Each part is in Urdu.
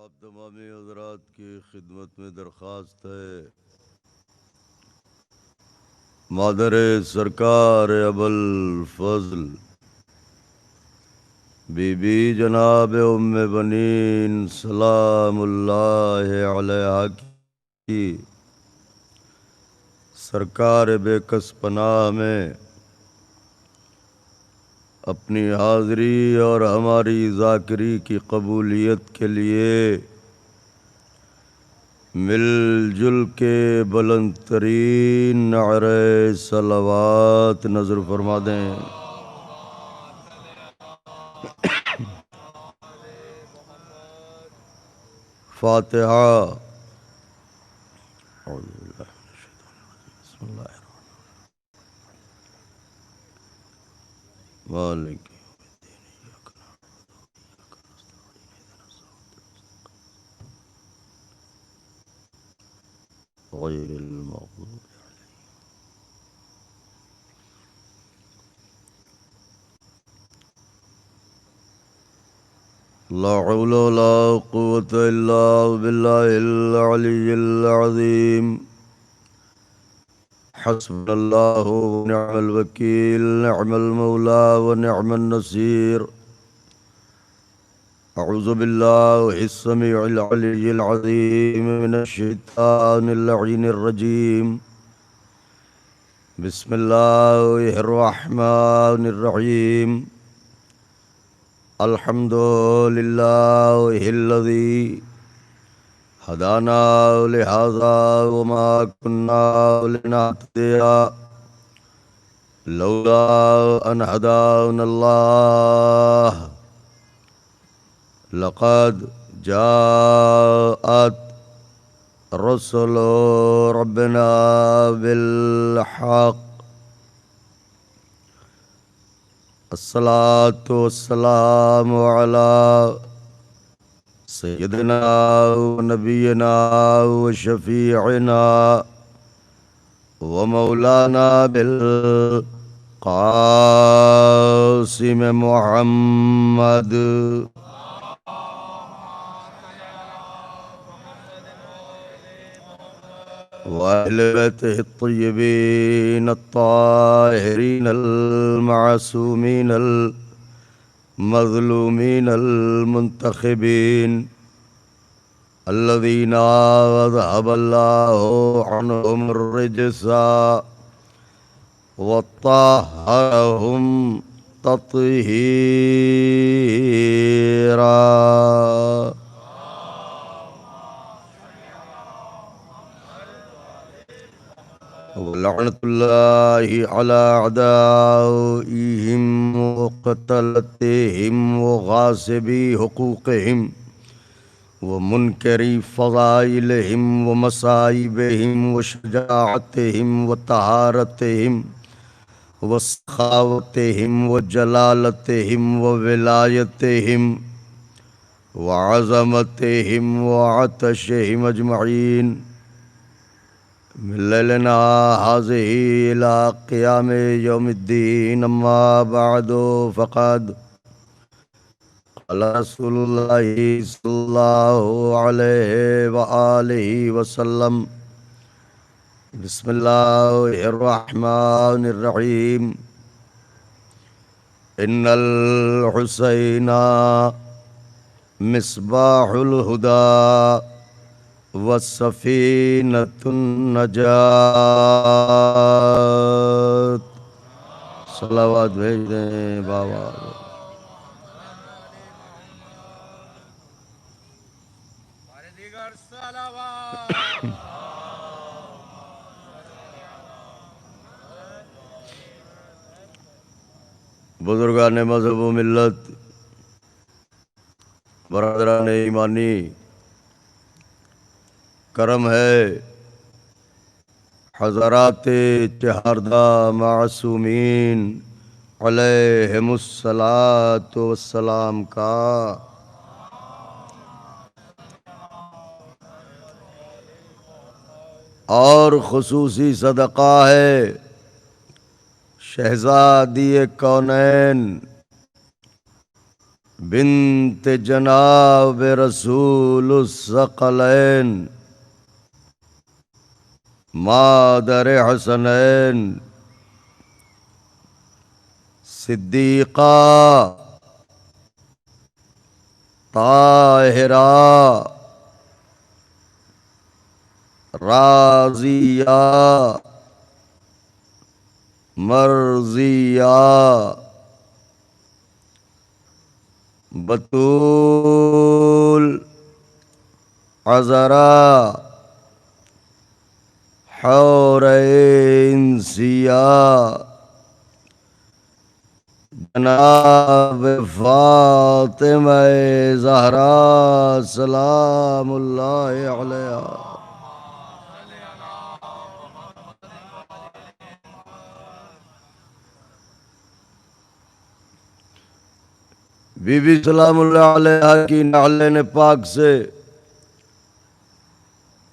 آپ تمامی حضرات کی خدمت میں درخواست ہے مادر سرکار ابوالفضل بی بی جناب ام بنین سلام اللہ علیہا کی سرکار بے کس پناہ میں اپنی حاضری اور ہماری ذاکری کی قبولیت کے لیے مل جل کے بلند ترین نعرہ صلوات نظر فرما دیں۔ فاتحہ۔ اعوذ باللہ من الشیطان الرجیم۔ بسم اللہ الرحمن الرحیم۔ مالک یوم الدین ایاک نعبد و ایاک نستعین اہدنا الصراط غیر المغضوب لا حول ولا قوة إلا بالله العلي العظيم حسبنا الله ونعم الوكيل نعم المولى ونعم النصير أعوذ بالله السميع العلي العظيم من الشيطان اللعين الرجيم بسم الله الرحمن الرحيم الحمد لله الذي هدانا لهذا وما كنا لنهتدي لولا أن هدانا الله لقد جاءت رسل ربنا بالحق الصلاة والسلام على سيدنا ونبينا وشفيعنا ومولانا بالقاسم محمد وأهل بيته الطيبين الطاهرين المعصومين المظلومين المنتخبين الذين أذهب الله عنهم الرجس وطهرهم تطهيرا ولعنة الله على أعدائهم وقتلتهم وغاصبي حقوقهم ومنكري فضائلهم ومصائبهم وشجاعتهم وطهارتهم وسخاوتهم وجلالتهم وولايتهم وعظمتهم وعطشهم أجمعين من ليلنا هذه إلى قيام يوم الدين أما بعد فقد قال رسول الله صلى الله عليه وآله وسلم بسم الله الرحمن الرحيم إن الحسين مصباح الهدى وسفینۃ النجات۔ صلوات بھیج دیں بابا۔ بزرگان مذہب و ملت، برادران ایمانی، کرم ہے حضرات چہاردہ معصومین علیہم الصلاۃ والسلام کا اور خصوصی صدقہ ہے شہزادی کونین بنت جناب رسول الثقلین مادر حسنین صدیقہ طاہرہ راضیہ مرضیہ بتول عذرا حورین سیاہ جناب فاطمہ زہرا سلام اللہ علیہا۔ بی بی سلام اللہ علیہا کی نعلین پاک سے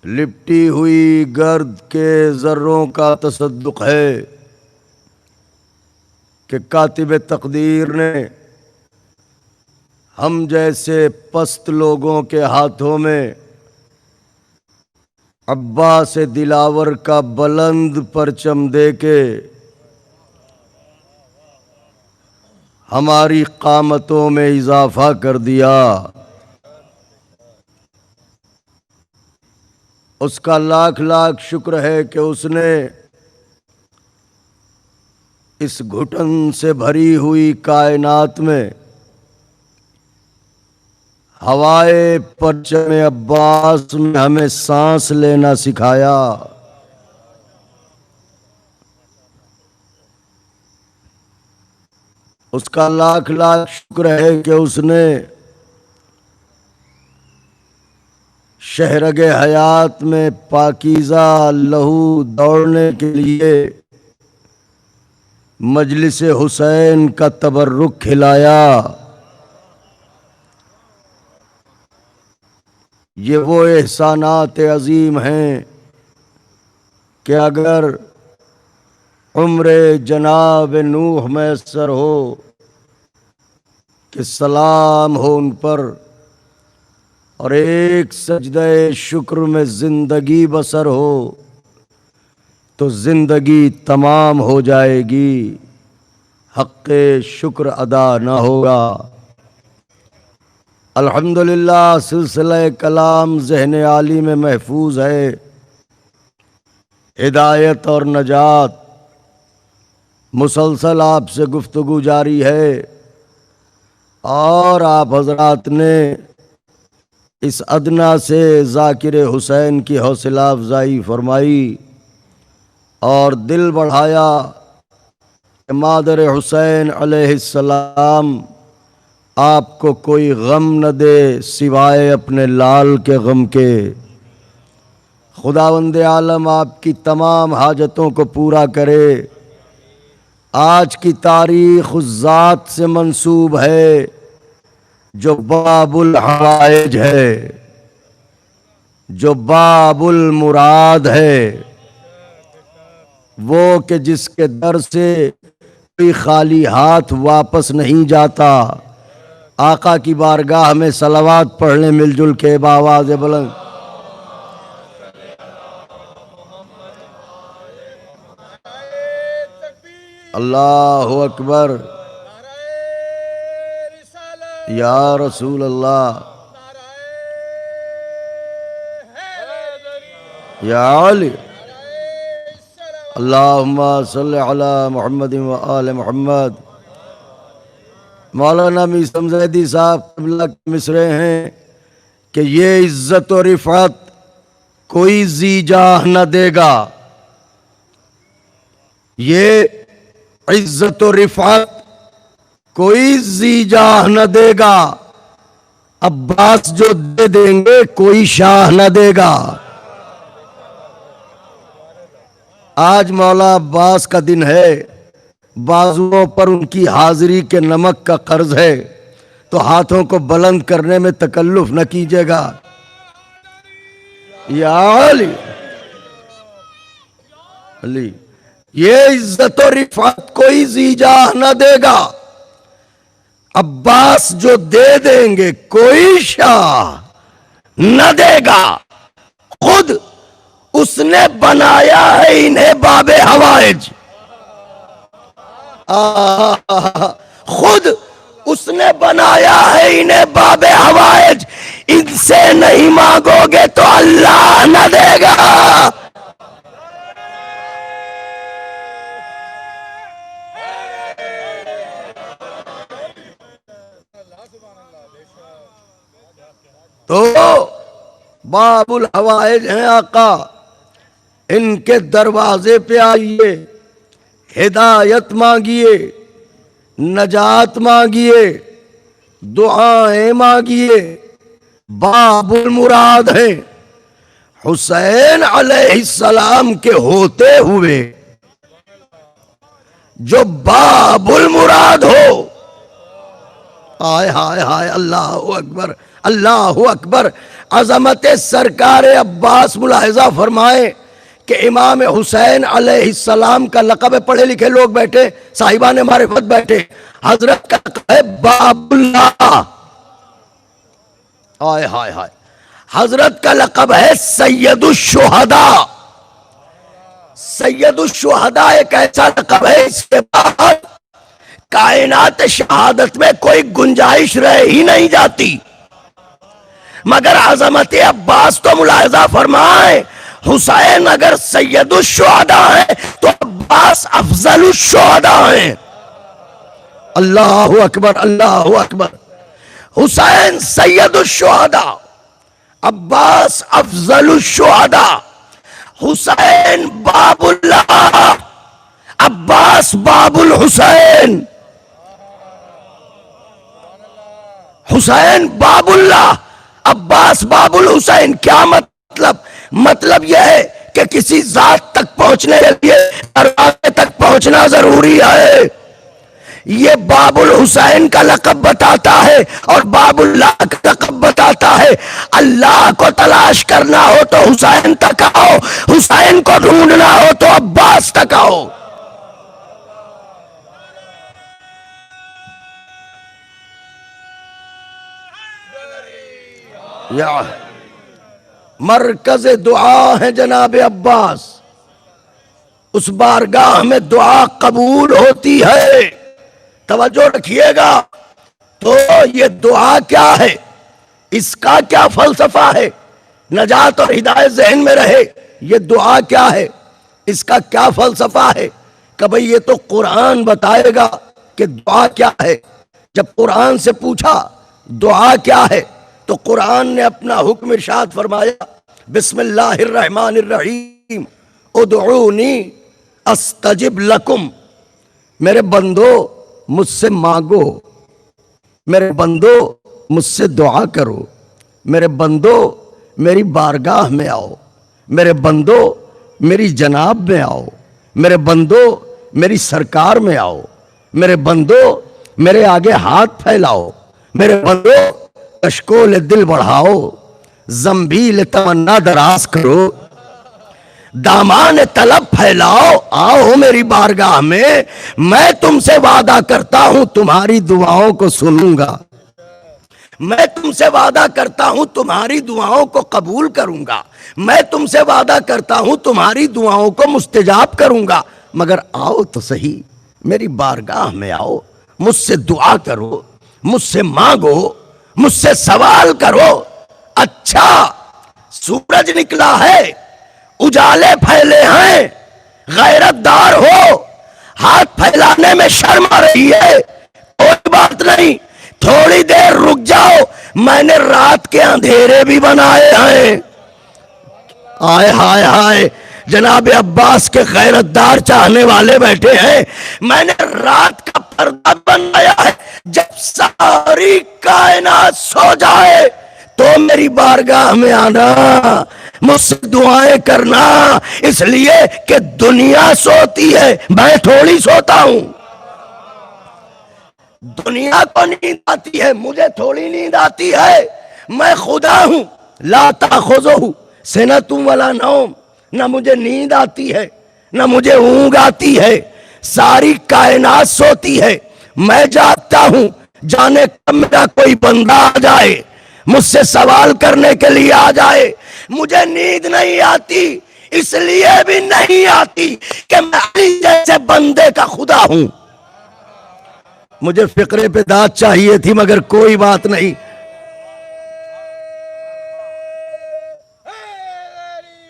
لپٹی ہوئی گرد کے ذروں کا تصدق ہے کہ کاتب تقدیر نے ہم جیسے پست لوگوں کے ہاتھوں میں عباس دلاور کا بلند پرچم دے کے ہماری قامتوں میں اضافہ کر دیا۔ اس کا لاکھ لاکھ شکر ہے کہ اس نے اس گھٹن سے بھری ہوئی کائنات میں ہوائے پرچم عباس میں ہمیں سانس لینا سکھایا۔ اس کا لاکھ لاکھ شکر ہے کہ اس نے شہرگ حیات میں پاکیزہ لہو دوڑنے کے لیے مجلس حسین کا تبرک کھلایا۔ یہ وہ احسانات عظیم ہیں کہ اگر عمر جناب نوح میسر ہو کہ سلام ہو ان پر اور ایک سجدہ شکر میں زندگی بسر ہو تو زندگی تمام ہو جائے گی، حق شکر ادا نہ ہوگا۔ الحمدللہ سلسلہ کلام ذہن عالی میں محفوظ ہے، ہدایت اور نجات مسلسل آپ سے گفتگو جاری ہے، اور آپ حضرات نے اس ادنا سے ذاکر حسین کی حوصلہ افزائی فرمائی اور دل بڑھایا کہ مادر حسین علیہ السلام آپ کو کوئی غم نہ دے سوائے اپنے لال کے غم کے۔ خداوند عالم آپ کی تمام حاجتوں کو پورا کرے۔ آج کی تاریخ اس ذات سے منسوب ہے جو باب الحوائج ہے، جو باب المراد ہے، وہ کہ جس کے در سے کوئی خالی ہاتھ واپس نہیں جاتا۔ آقا کی بارگاہ میں صلوات پڑھ لیں مل جل کے بآواز بلند۔ اللہ اکبر، یا رسول اللہ، یا علی، اللہم صلی علی محمد و آل محمد۔ مولانا میثم زیدی صاحب قبلہ کے مصرے ہیں کہ یہ عزت و رفعت کوئی ذی جاہ نہ دے گا، یہ عزت و رفعت کوئی ذی جاہ نہ دے گا، عباس جو دے دیں گے کوئی شاہ نہ دے گا۔ آج مولا عباس کا دن ہے، بازوؤں پر ان کی حاضری کے نمک کا قرض ہے، تو ہاتھوں کو بلند کرنے میں تکلف نہ کیجیے گا۔ یا علی، علی، یہ عزت و رفعت کوئی ذی جاہ نہ دے گا، عباس جو دے دیں گے کوئی شاہ نہ دے گا، خود اس نے بنایا ہے انہیں باب حوائج، خود اس نے بنایا ہے انہیں باب حوائج، ان سے نہیں مانگو گے تو اللہ نہ دے گا۔ تو باب الحوائج ہیں آقا، ان کے دروازے پہ آئیے، ہدایت مانگیے، نجات مانگیے، دعائیں مانگیے، باب المراد ہیں۔ حسین علیہ السلام کے ہوتے ہوئے جو باب المراد ہو، ہائے ہائے ہائے، اللہ اکبر اللہ اکبر۔ عظمت سرکار عباس ملاحظہ فرمائیں کہ امام حسین علیہ السلام کا لقب ہے، پڑھے لکھے لوگ بیٹھے، صاحبان معرفت بیٹھے، حضرت کا لقب ہے باب اللہ، ہائے ہائے ہائے۔ حضرت کا لقب ہے سید الشہداء۔ سید الشہداء ایک ایسا لقب ہے، اس کے بعد کائنات شہادت میں کوئی گنجائش رہ ہی نہیں جاتی۔ مگر عظمت عباس تو ملاحظہ فرمائیں، حسین اگر سید الشہداء ہیں تو عباس افضل الشہداء ہیں۔ اللہ اکبر اللہ اکبر۔ حسین سید الشہداء، عباس افضل الشہداء۔ حسین باب اللہ، عباس باب الحسین۔ حسین باب اللہ، عباس باب الحسین۔ کیا مطلب؟ مطلب یہ ہے کہ کسی ذات تک پہنچنے کے لیے دروازے تک پہنچنا ضروری ہے۔ یہ باب الحسین کا لقب بتاتا ہے اور باب اللہ کا لقب بتاتا ہے۔ اللہ کو تلاش کرنا ہو تو حسین تک آؤ، حسین کو ڈھونڈنا ہو تو عباس تک آؤ۔ یا مرکز دعا ہے جناب عباس، اس بارگاہ میں دعا قبول ہوتی ہے۔ توجہ رکھیے گا۔ تو یہ دعا کیا ہے، اس کا کیا فلسفہ ہے، نجات اور ہدایت ذہن میں رہے۔ یہ دعا کیا ہے، اس کا کیا فلسفہ ہے کہ بھئی یہ تو قرآن بتائے گا کہ دعا کیا ہے۔ جب قرآن سے پوچھا دعا کیا ہے تو قرآن نے اپنا حکم ارشاد فرمایا، بسم اللہ الرحمن الرحیم، ادعونی استجب لکم۔ میرے بندو مجھ سے مانگو، میرے بندو مجھ سے دعا کرو، میرے بندو میری بارگاہ میں آؤ، میرے بندو میری جناب میں آؤ، میرے بندو میری سرکار میں آؤ، میرے بندو میرے آگے ہاتھ پھیلاؤ، میرے بندو اشکول دل بڑھاؤ، زنبیل تمنا دراز کرو، دامان طلب پھیلاؤ، آؤ میری بارگاہ میں تم سے وعدہ کرتا ہوں تمہاری دعاؤں کو سنوں گا، میں تم سے وعدہ کرتا ہوں تمہاری دعاؤں کو قبول کروں گا، میں تم سے وعدہ کرتا ہوں تمہاری دعاؤں کو مستجاب کروں گا۔ مگر آؤ تو صحیح، میری بارگاہ میں آؤ، مجھ سے دعا کرو، مجھ سے مانگو، مجھ سے سوال کرو۔ اچھا سورج نکلا ہے، اجالے پھیلے ہیں، غیرت دار ہو، ہاتھ پھیلانے میں شرم آ رہی ہے، کوئی بات نہیں، تھوڑی دیر رک جاؤ، میں نے رات کے اندھیرے بھی بنائے ہیں۔ آئے ہائے ہائے، جناب عباس کے غیرت دار چاہنے والے بیٹھے ہیں۔ میں نے رات کا پردہ بنایا ہے، جب ساری کائنات سو جائے تو میری بارگاہ میں آنا، مجھ سے دعائیں کرنا، اس لیے کہ دنیا سوتی ہے، میں تھوڑی سوتا ہوں۔ دنیا کو نیند آتی ہے، مجھے تھوڑی نیند آتی ہے، میں خدا ہوں، لا تاخذہ سنۃ ولا نوم، نہ مجھے نیند آتی ہے نہ مجھے اونگ آتی ہے، ساری کائنات سوتی ہے، میں جاگتا ہوں، جانے کب میرا کوئی بندہ آ جائے مجھ سے سوال کرنے کے لیے آ جائے. مجھے نیند نہیں آتی، اس لیے بھی نہیں آتی کہ میں علی جیسے بندے کا خدا ہوں. مجھے فقرے پہ داد چاہیے تھی مگر کوئی بات نہیں.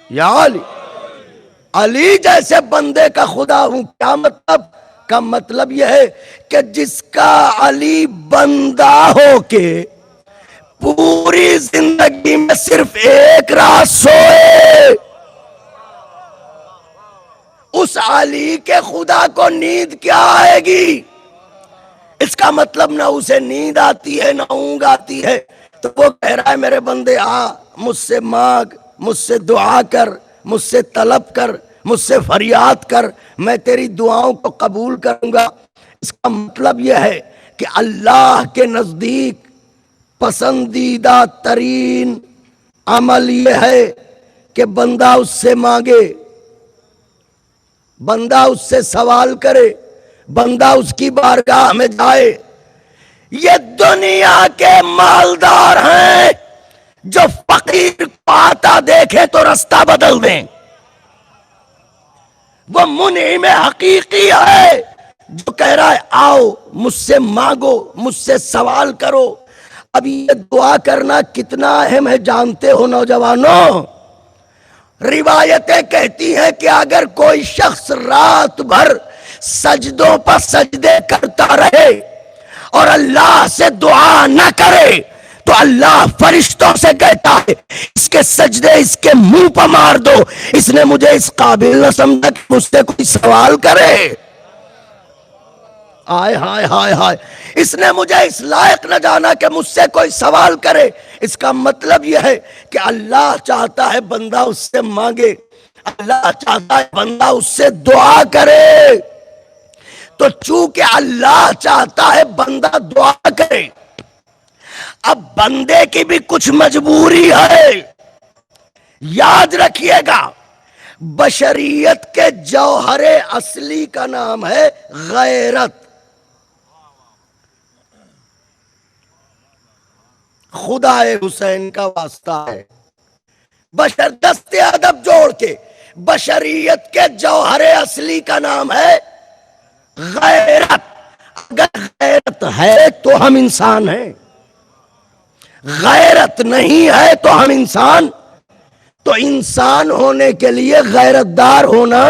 یا علی، علی جیسے بندے کا خدا ہوں. کیا مطلب؟ کا مطلب یہ ہے کہ جس کا علی بندہ ہو کے پوری زندگی میں صرف ایک رات سوئے، اس علی کے خدا کو نیند کیا آئے گی؟ اس کا مطلب نہ اسے نیند آتی ہے نہ اونگ آتی ہے. تو وہ کہہ رہا ہے میرے بندے آ، مجھ سے مانگ، مجھ سے دعا کر، مجھ سے طلب کر، مجھ سے فریاد کر، میں تیری دعاؤں کو قبول کروں گا. اس کا مطلب یہ ہے کہ اللہ کے نزدیک پسندیدہ ترین عمل یہ ہے کہ بندہ اس سے مانگے، بندہ اس سے سوال کرے، بندہ اس کی بارگاہ میں جائے. یہ دنیا کے مالدار ہیں جو فقیر کو آتا دیکھے تو رستہ بدل دیں. وہ منعم حقیقی ہے جو کہہ رہا ہے آؤ مجھ سے مانگو، مجھ سے سوال کرو. اب یہ دعا کرنا کتنا اہم ہے جانتے ہو نوجوانوں؟ روایتیں کہتی ہیں کہ اگر کوئی شخص رات بھر سجدوں پر سجدے کرتا رہے اور اللہ سے دعا نہ کرے تو اللہ فرشتوں سے کہتا ہے اس کے سجدے اس کے منہ پر مار دو، اس نے مجھے اس قابل نہ سمجھا کہ مجھ سے کوئی سوال کرے. آئے ہائے ہائے ہائے، اس نے مجھے اس لائق نہ جانا کہ مجھ سے کوئی سوال کرے. اس کا مطلب یہ ہے کہ اللہ چاہتا ہے بندہ اس سے مانگے، اللہ چاہتا ہے بندہ اس سے دعا کرے. تو چونکہ اللہ چاہتا ہے بندہ دعا کرے، اب بندے کی بھی کچھ مجبوری ہے. یاد رکھیے گا بشریت کے جوہر اصلی کا نام ہے غیرت. خدا حسین کا واسطہ ہے. بشر دست ادب جوڑ کے بشریت کے جوہر اصلی کا نام ہے غیرت. اگر غیرت ہے تو ہم انسان ہیں، غیرت نہیں ہے تو ہم انسان. تو انسان ہونے کے لیے غیرت دار ہونا،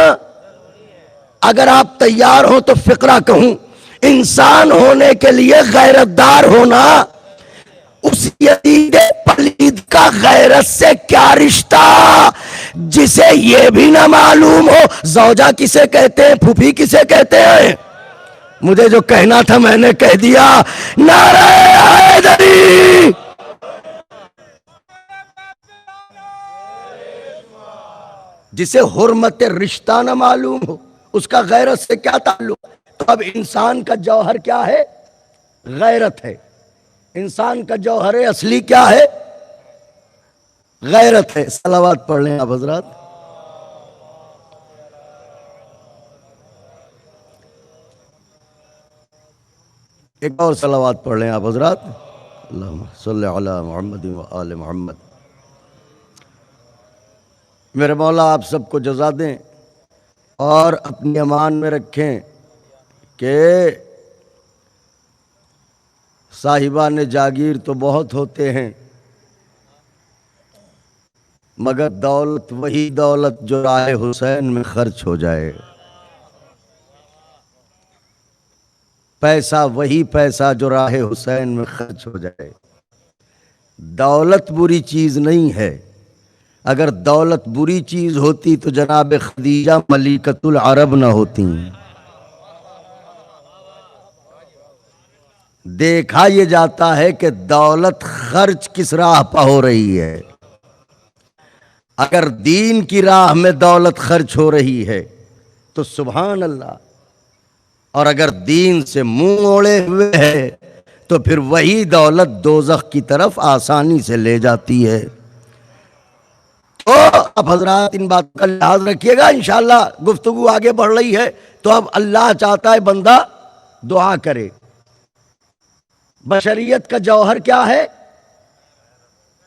اگر آپ تیار ہو تو فقرہ کہوں، انسان ہونے کے لیے غیرت دار ہونا. اس یزید پلید کا غیرت سے کیا رشتہ جسے یہ بھی نہ معلوم ہو زوجہ کسے کہتے ہیں، پھوپھی کسے کہتے ہیں. مجھے جو کہنا تھا میں نے کہہ دیا. نعرہ حیدری، جسے حرمت رشتہ نہ معلوم ہو اس کا غیرت سے کیا تعلق. تو اب انسان کا جوہر کیا ہے؟ غیرت ہے. انسان کا جوہر اصلی کیا ہے؟ غیرت ہے. صلوات پڑھ لیں آپ حضرات. ایک اور صلوات پڑھ لیں آپ حضرات. اللہم صلی علی محمد و آل محمد. میرے مولا آپ سب کو جزا دیں اور اپنی امان میں رکھیں کہ صاحبان جاگیر تو بہت ہوتے ہیں مگر دولت وہی دولت جو راہ حسین میں خرچ ہو جائے، پیسہ وہی پیسہ جو راہ حسین میں خرچ ہو جائے. دولت بری چیز نہیں ہے. اگر دولت بری چیز ہوتی تو جناب خدیجہ ملکۃ العرب نہ ہوتی. دیکھا یہ جاتا ہے کہ دولت خرچ کس راہ پہ ہو رہی ہے. اگر دین کی راہ میں دولت خرچ ہو رہی ہے تو سبحان اللہ، اور اگر دین سے منہ اوڑے ہوئے ہے تو پھر وہی دولت دوزخ کی طرف آسانی سے لے جاتی ہے. تو اب حضرات ان بات کا لحاظ رکھیے گا. انشاءاللہ گفتگو آگے بڑھ رہی ہے تو اب اللہ چاہتا ہے بندہ دعا کرے. بشریت کا جوہر کیا ہے؟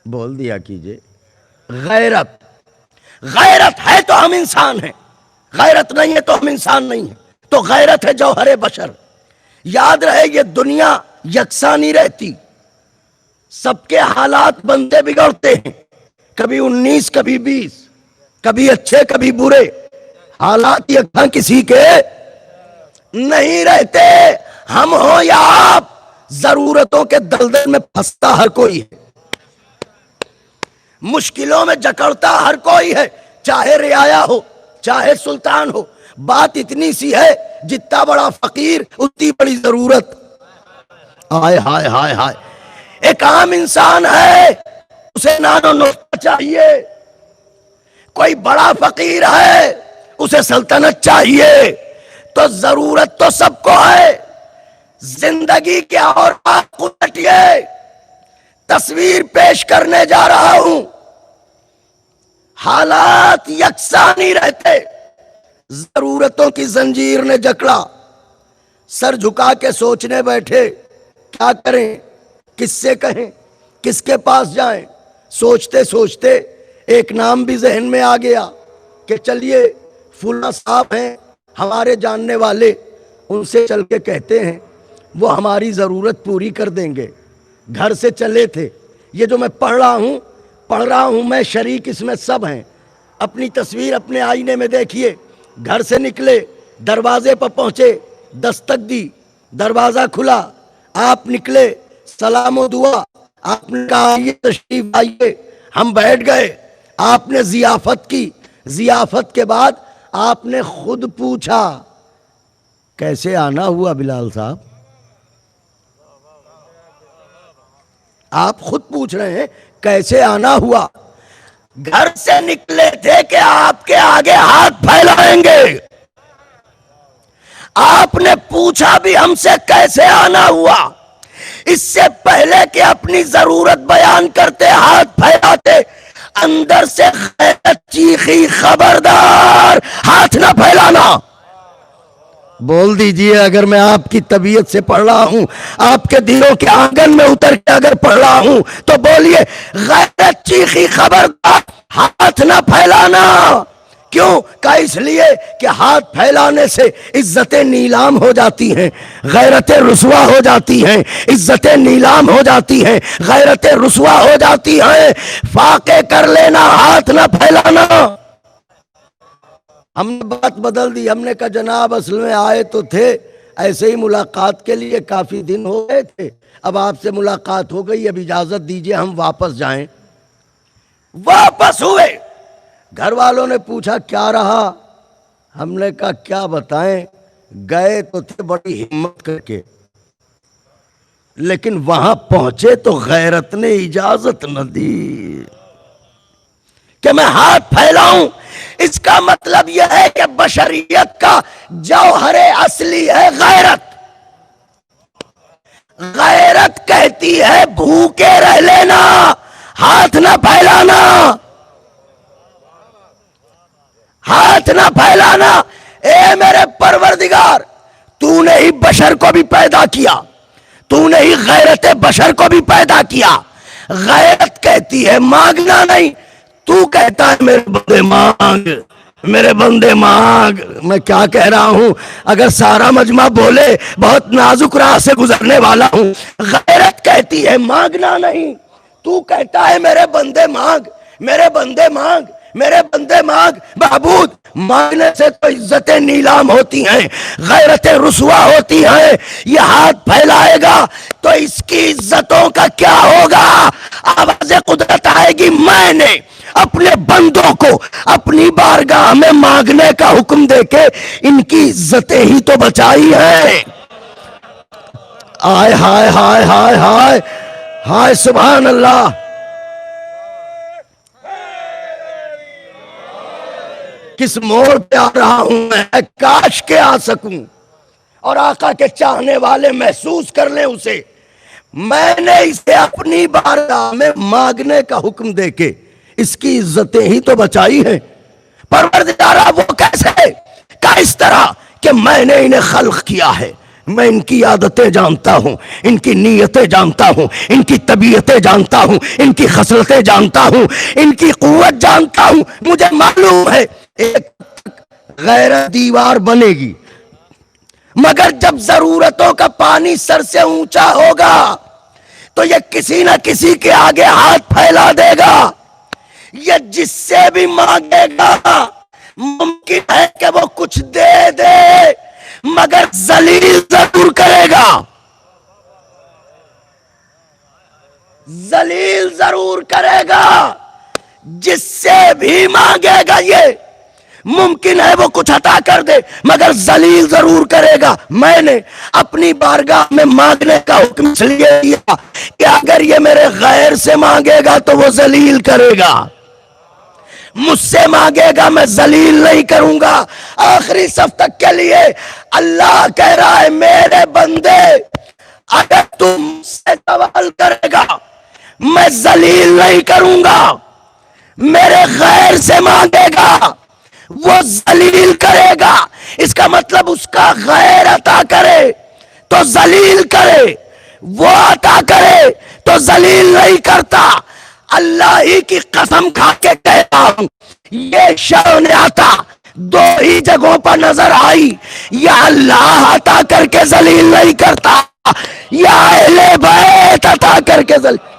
بول دیا کیجئے، غیرت۔ غیرت ہے تو ہم انسان ہیں، غیرت نہیں ہے تو ہم انسان نہیں ہیں، تو غیرت ہے جوہر بشر۔ یاد رہے یہ دنیا یکساں نہیں رہتی، سب کے حالات بنتے بگڑتے ہیں، کبھی 19 کبھی 20، کبھی اچھے کبھی برے، حالات یکساں کسی کے نہیں رہتے۔ ہم ہوں یا آپ، ضرورتوں کے دلدل میں پھنستا ہر کوئی ہے، مشکلوں میں جکڑتا ہر کوئی ہے، چاہے رعایا ہو چاہے سلطان ہو۔ بات اتنی سی ہے، جتنا بڑا فقیر اتنی بڑی ضرورت۔ ہائے ہائے ہائے ہائے، ایک عام انسان ہے، اسے نان و نسخہ چاہیے، کوئی بڑا فقیر ہے اسے سلطنت چاہیے، تو ضرورت تو سب کو ہے۔ زندگی کے اور آپ الٹیے، تصویر پیش کرنے جا رہا ہوں، حالات یکساں نہیں رہتے، ضرورتوں کی زنجیر نے جکڑا، سر جھکا کے سوچنے بیٹھے کیا کریں، کس سے کہیں، کس کے پاس جائیں۔ سوچتے سوچتے ایک نام بھی ذہن میں آ گیا کہ چلیے فلاں صاحب ہیں ہمارے جاننے والے، ان سے چل کے کہتے ہیں، وہ ہماری ضرورت پوری کر دیں گے۔ گھر سے چلے تھے، یہ جو میں پڑھ رہا ہوں میں، شریک اس میں سب ہیں۔ اپنی تصویر اپنے آئینے میں دیکھیے، گھر سے نکلے، دروازے پر پہنچے، دستک دی، دروازہ کھلا، آپ نکلے، سلام و دعا، آپ نے کہا آئیے تشریف آئیے، ہم بیٹھ گئے، آپ نے ضیافت کی، ضیافت کے بعد آپ نے خود پوچھا کیسے آنا ہوا بلال صاحب؟ آپ خود پوچھ رہے ہیں کیسے آنا ہوا؟ گھر سے نکلے تھے کہ آپ کے آگے ہاتھ پھیلائیں گے، آپ نے پوچھا بھی ہم سے کیسے آنا ہوا؟ اس سے پہلے کہ اپنی ضرورت بیان کرتے ہاتھ پھیلاتے، اندر سے غیرت چیخی، خبردار ہاتھ نہ پھیلانا۔ بول دیجئے، اگر میں آپ کی طبیعت سے پڑھ رہا ہوں، آپ کے دلوں کے آنگن میں اتر کے اگر پڑھ رہا ہوں، تو بولیے غیرت چیخی، خبردار ہاتھ نہ پھیلانا۔ کیوں؟ کہ اس لیے کہ ہاتھ پھیلانے سے عزتیں نیلام ہو جاتی ہیں، غیرتیں رسوا ہو جاتی ہیں، عزتیں نیلام ہو جاتی ہیں، غیرتیں رسوا ہو جاتی ہیں۔ فاقے کر لینا، ہاتھ نہ پھیلانا۔ ہم نے بات بدل دی، ہم نے کہا جناب اصل میں آئے تو تھے ایسے ہی ملاقات کے لیے، کافی دن ہو گئے تھے، اب آپ سے ملاقات ہو گئی، اب اجازت دیجئے ہم واپس جائیں۔ واپس ہوئے، گھر والوں نے پوچھا کیا رہا؟ ہم نے کہا کیا بتائیں، گئے تو تھے بڑی ہمت کر کے، لیکن وہاں پہنچے تو غیرت نے اجازت نہ دی کہ میں ہاتھ پھیلاؤں۔ اس کا مطلب یہ ہے کہ بشریت کا جوہر اصلی ہے غیرت۔ غیرت کہتی ہے بھوکے رہ لینا، ہاتھ نہ پھیلانا، ہاتھ نہ پھیلانا۔ اے میرے پروردگار، تو نے ہی بشر کو بھی پیدا کیا، تو نے ہی غیرت بشر کو بھی پیدا کیا۔ غیرت کہتی ہے مانگنا نہیں، تو کہتا ہے میرے بندے مانگ، میرے بندے مانگ۔ میں کیا کہہ رہا ہوں؟ اگر سارا مجمع بولے، بہت نازک راہ سے گزرنے والا ہوں۔ غیرت کہتی ہے مانگنا نہیں، تو کہتا ہے میرے بندے مانگ، میرے بندے مانگ، میرے بندے مانگ۔ معبود، مانگنے سے تو عزتیں نیلام ہوتی ہیں، غیرتیں رسوا ہوتی ہیں۔ یہ ہاتھ پھیلائے گا تو اس کی عزتوں کا کیا ہوگا؟ آواز قدرت آئے گی، میں نے اپنے بندوں کو اپنی بارگاہ میں مانگنے کا حکم دے کے ان کی عزتیں ہی تو بچائی ہیں۔ آئے ہائے ہائے ہائے ہائے ہائے، سبحان اللہ۔ کس موڑ پہ آ رہا ہوں میں، کاش کے آ سکوں اور آقا کے چاہنے والے محسوس کر لیں اسے۔ میں نے اسے اپنی بارگاہ میں مانگنے کا حکم دے کے اس کی عزتیں ہی تو بچائی ہیں۔ پروردگارا وہ کیسے؟ کہ اس طرح کہ میں نے انہیں خلق کیا ہے، میں ان کی عادتیں جانتا ہوں، ان کی نیتیں جانتا ہوں، ان کی طبیعتیں جانتا ہوں، ان کی خصلتیں جانتا ہوں، ان کی قوت جانتا ہوں. مجھے معلوم ہے ایک غیرت دیوار بنے گی، مگر جب ضرورتوں کا پانی سر سے اونچا ہوگا تو یہ کسی نہ کسی کے آگے ہاتھ پھیلا دے گا. یہ جس سے بھی مانگے گا ممکن ہے کہ وہ کچھ دے دے، مگر ذلیل ضرور کرے گا، ذلیل ضرور کرے گا. جس سے بھی مانگے گا یہ ممکن ہے وہ کچھ عطا کر دے، مگر ذلیل ضرور کرے گا. میں نے اپنی بارگاہ میں مانگنے کا حکم اس لیے دیا کہ اگر یہ میرے غیر سے مانگے گا تو وہ ذلیل کرے گا، مجھ سے مانگے گا میں ذلیل نہیں کروں گا. آخری صف تک کے لیے اللہ کہہ رہا ہے میرے بندے اگر تم سے سوال کرے گا میں ذلیل نہیں کروں گا، میرے غیر سے مانگے گا وہ ذلیل کرے گا. اس کا مطلب اس کا غیر عطا کرے تو ذلیل کرے، وہ عطا کرے تو ذلیل نہیں کرتا. اللہ ہی کی قسم کھا کے کہتا ہوں یہ شان عطا دو ہی جگہوں پر نظر آئی، یا اللہ عطا کر کے ذلیل نہیں کرتا، یا اہل بیت عطا کر کے ذلیل.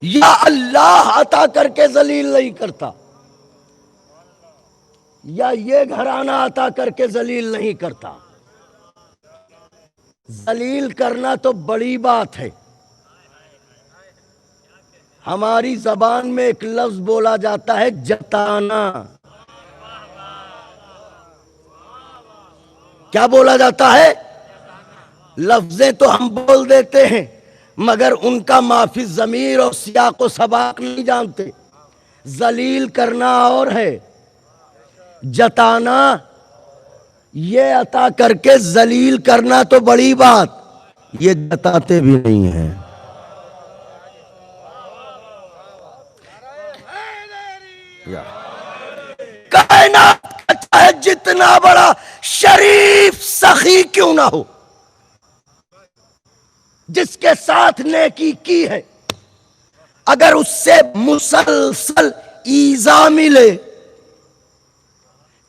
یا اللہ عطا کر کے ذلیل نہیں کرتا، یا یہ گھرانہ عطا کر کے ذلیل نہیں کرتا. ذلیل کرنا تو بڑی بات ہے. ہماری زبان میں ایک لفظ بولا جاتا ہے جتانا. کیا بولا جاتا ہے؟ لفظیں تو ہم بول دیتے ہیں مگر ان کا مافی ضمیر اور سیاق و سباق نہیں جانتے. ذلیل کرنا اور ہے، جتانا یہ عطا کر کے ذلیل کرنا تو بڑی بات، یہ جتاتے بھی نہیں ہیں. کائنات کا چاہے جتنا بڑا شریف سخی کیوں نہ ہو، جس کے ساتھ نیکی کی ہے، اگر اس سے مسلسل ایذا ملے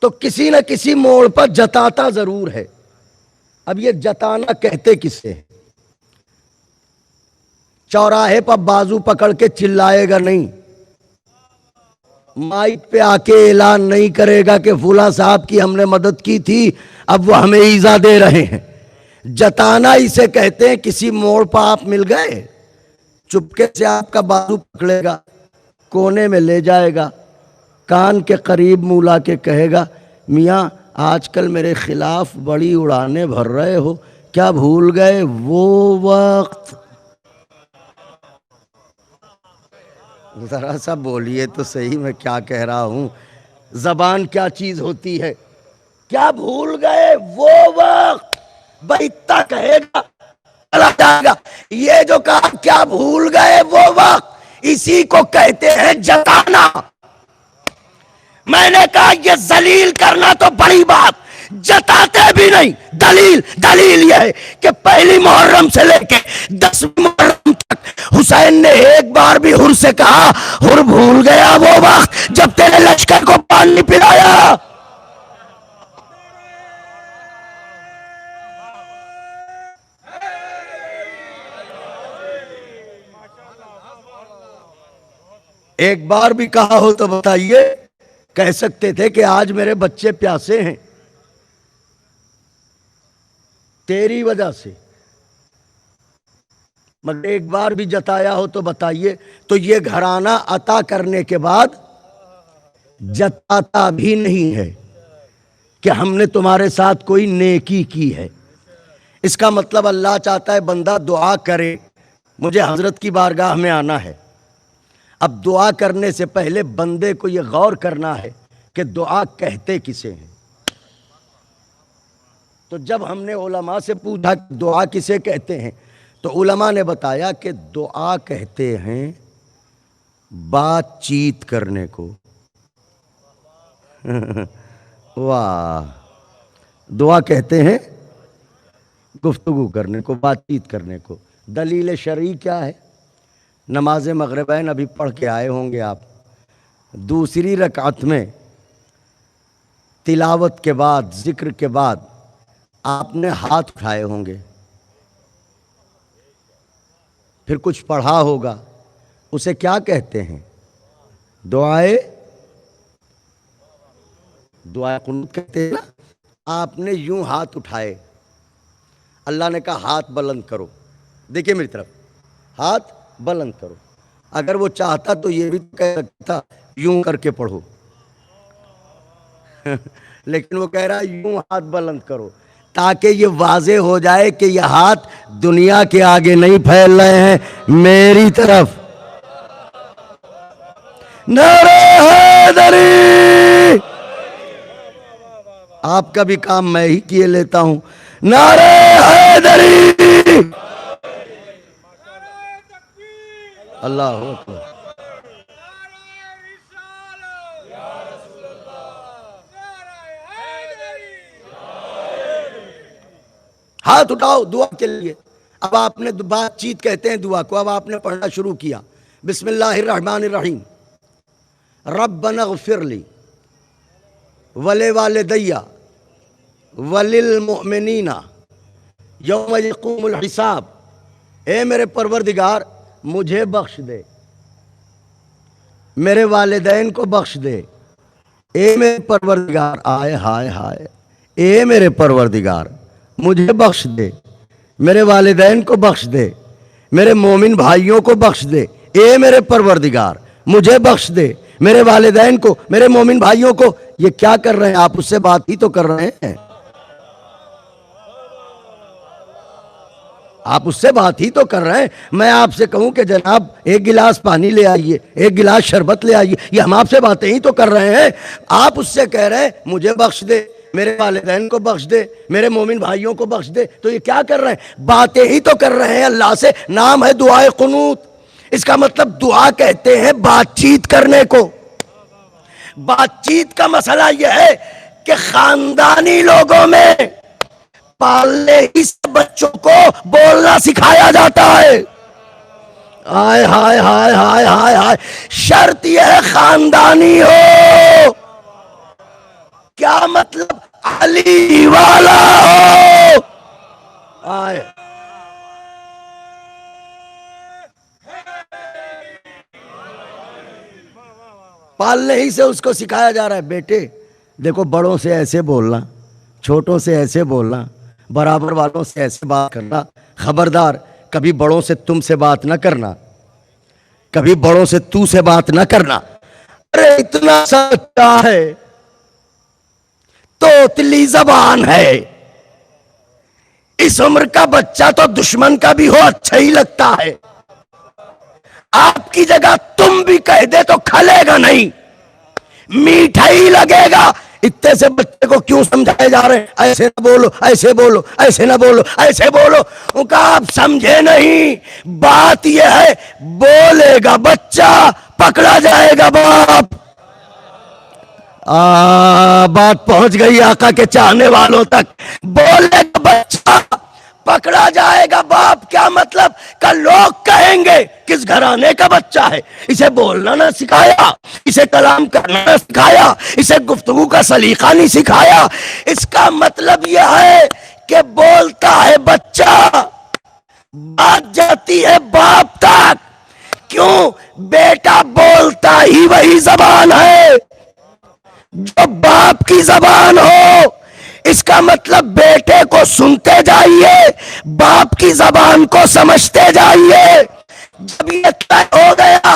تو کسی نہ کسی موڑ پر جتاتا ضرور ہے. اب یہ جتانا کہتے کسے ہیں؟ چوراہے پر بازو پکڑ کے چلائے گا نہیں، مائک پہ آ کے اعلان نہیں کرے گا کہ فلاں صاحب کی ہم نے مدد کی تھی اب وہ ہمیں ایذا دے رہے ہیں. جتانا اسے کہتے ہیں کسی موڑ پر آپ مل گئے، چپکے سے آپ کا بازو پکڑے گا، کونے میں لے جائے گا، کان کے قریب مولا کے کہے گا میاں آج کل میرے خلاف بڑی اڑانے بھر رہے ہو، کیا بھول گئے وہ وقت؟ ذرا سا بولیے تو صحیح میں کیا کہہ رہا ہوں. زبان کیا چیز ہوتی ہے؟ کیا بھول گئے وہ وقت؟ اتنا کہے گا چلا جائے گا. یہ جو کہا کیا بھول گئے وہ وقت، اسی کو کہتے ہیں جتانا. میں نے کہا یہ ذلیل کرنا تو بڑی بات، جتاتے بھی نہیں. دلیل یہ ہے کہ پہلی محرم سے لے کے 10 محرم تک حسین نے ایک بار بھی حر سے کہا حر بھول گیا وہ وقت جب تیرے لشکر کو پانی پلایا. ایک بار بھی کہا ہو تو بتائیے. کہہ سکتے تھے کہ آج میرے بچے پیاسے ہیں تیری وجہ سے، مگر ایک بار بھی جتایا ہو تو بتائیے. تو یہ گھرانہ عطا کرنے کے بعد جتاتا بھی نہیں ہے کہ ہم نے تمہارے ساتھ کوئی نیکی کی ہے. اس کا مطلب اللہ چاہتا ہے بندہ دعا کرے مجھے حضرت کی بارگاہ میں آنا ہے. اب دعا کرنے سے پہلے بندے کو یہ غور کرنا ہے کہ دعا کہتے کسے ہیں۔ تو جب ہم نے علماء سے پوچھا کہ دعا کسے کہتے ہیں تو علماء نے بتایا کہ دعا کہتے ہیں بات چیت کرنے کو۔ واہ، دعا کہتے ہیں گفتگو کرنے کو، بات چیت کرنے کو۔ دلیل شرعی کیا ہے؟ نماز مغربین ابھی پڑھ کے آئے ہوں گے آپ، دوسری رکعت میں تلاوت کے بعد، ذکر کے بعد آپ نے ہاتھ اٹھائے ہوں گے، پھر کچھ پڑھا ہوگا، اسے کیا کہتے ہیں؟ دعائے قنوت کہتے ہیں نا۔ آپ نے یوں ہاتھ اٹھائے، اللہ نے کہا ہاتھ بلند کرو، دیکھیے میری طرف، ہاتھ بلند کرو۔ اگر وہ چاہتا تو یہ بھی کہہ سکتا یوں کر کے پڑھو، لیکن وہ کہہ رہا یوں ہاتھ بلند کرو تاکہ یہ واضح ہو جائے کہ یہ ہاتھ دنیا کے آگے نہیں پھیل رہے ہیں، میری طرف۔ نعرہ حیدری! آپ کا بھی کام میں ہی کیے لیتا ہوں۔ نعرہ حیدری! اللہ اکبر! ہاتھ اٹھاؤ دعا کے لیے۔ اب آپ نے بات چیت کہتے ہیں دعا کو، اب آپ نے پڑھنا شروع کیا، بسم اللہ الرحمن الرحیم، ربنا اغفر لی ولوالدی وللمؤمنین یوم یقوم الحساب۔ اے میرے پروردگار مجھے بخش دے، میرے والدین کو بخش دے، اے میرے پروردگار، آئے ہائے ہائے، اے میرے پروردگار مجھے بخش دے، میرے والدین کو بخش دے، میرے مومن بھائیوں کو بخش دے، اے میرے پروردگار مجھے بخش دے، میرے والدین کو، میرے مومن بھائیوں کو۔ یہ کیا کر رہے ہیں آپ؟ اس سے بات ہی تو کر رہے ہیں، آپ اس سے بات ہی تو کر رہے ہیں۔ میں آپ سے کہوں کہ جناب ایک گلاس پانی لے آئیے، ایک گلاس شربت لے آئیے، یہ ہم آپ سے باتیں ہی تو کر رہے ہیں۔ آپ اس سے کہہ رہے ہیں مجھے بخش دے، میرے والدین کو بخش دے، میرے مومن بھائیوں کو بخش دے، تو یہ کیا کر رہے ہیں؟ باتیں ہی تو کر رہے ہیں اللہ سے۔ نام ہے دعائے قنوت۔ اس کا مطلب دعا کہتے ہیں بات چیت کرنے کو۔ بات چیت کا مسئلہ یہ ہے کہ خاندانی لوگوں میں پالنے اس بچوں کو بولنا سکھایا جاتا ہے۔ ہائے ہائے ہائے ہائے ہائے ہائے، شرط یہ ہے خاندانی ہو۔ کیا مطلب؟ علی والا ہو۔ آئے پالنے ہی سے اس کو سکھایا جا رہا ہے، بیٹے دیکھو بڑوں سے ایسے بولنا، چھوٹوں سے ایسے بولنا، برابر والوں سے ایسے بات کرنا، خبردار کبھی بڑوں سے تم سے بات نہ کرنا، کبھی بڑوں سے تو سے بات نہ کرنا۔ ارے اتنا سچا ہے، توتلی زبان ہے، اس عمر کا بچہ تو دشمن کا بھی ہو اچھا ہی لگتا ہے۔ آپ کی جگہ تم بھی کہہ دے تو کھلے گا نہیں، میٹھا ہی لگے گا۔ اتنے سے بچے کو کیوں سمجھائے جا رہے ہیں ایسے نہ بولو، ایسے بولو، ایسے نہ بولو، ایسے بولو؟ ان کا آپ سمجھے نہیں۔ بات یہ ہے بولے گا بچہ پکڑا جائے گا باپ۔ بات پہنچ گئی آقا کے چاہنے والوں تک۔ بولے گا بچہ پکڑا جائے گا باپ۔ کیا مطلب؟ کہ لوگ کہیں گے کس گھرانے کا بچہ ہے، اسے بولنا نہ سکھایا، اسے کلام کرنا نہ سکھایا، اسے گفتگو کا سلیقہ نہیں سکھایا۔ اس کا مطلب یہ ہے کہ بولتا ہے بچہ، بات جاتی ہے باپ تک۔ کیوں؟ بیٹا بولتا ہی وہی زبان ہے جو باپ کی زبان ہو۔ اس کا مطلب بیٹے کو سنتے جائیے، باپ کی زبان کو سمجھتے جائیے۔ جب یہ طے ہو گیا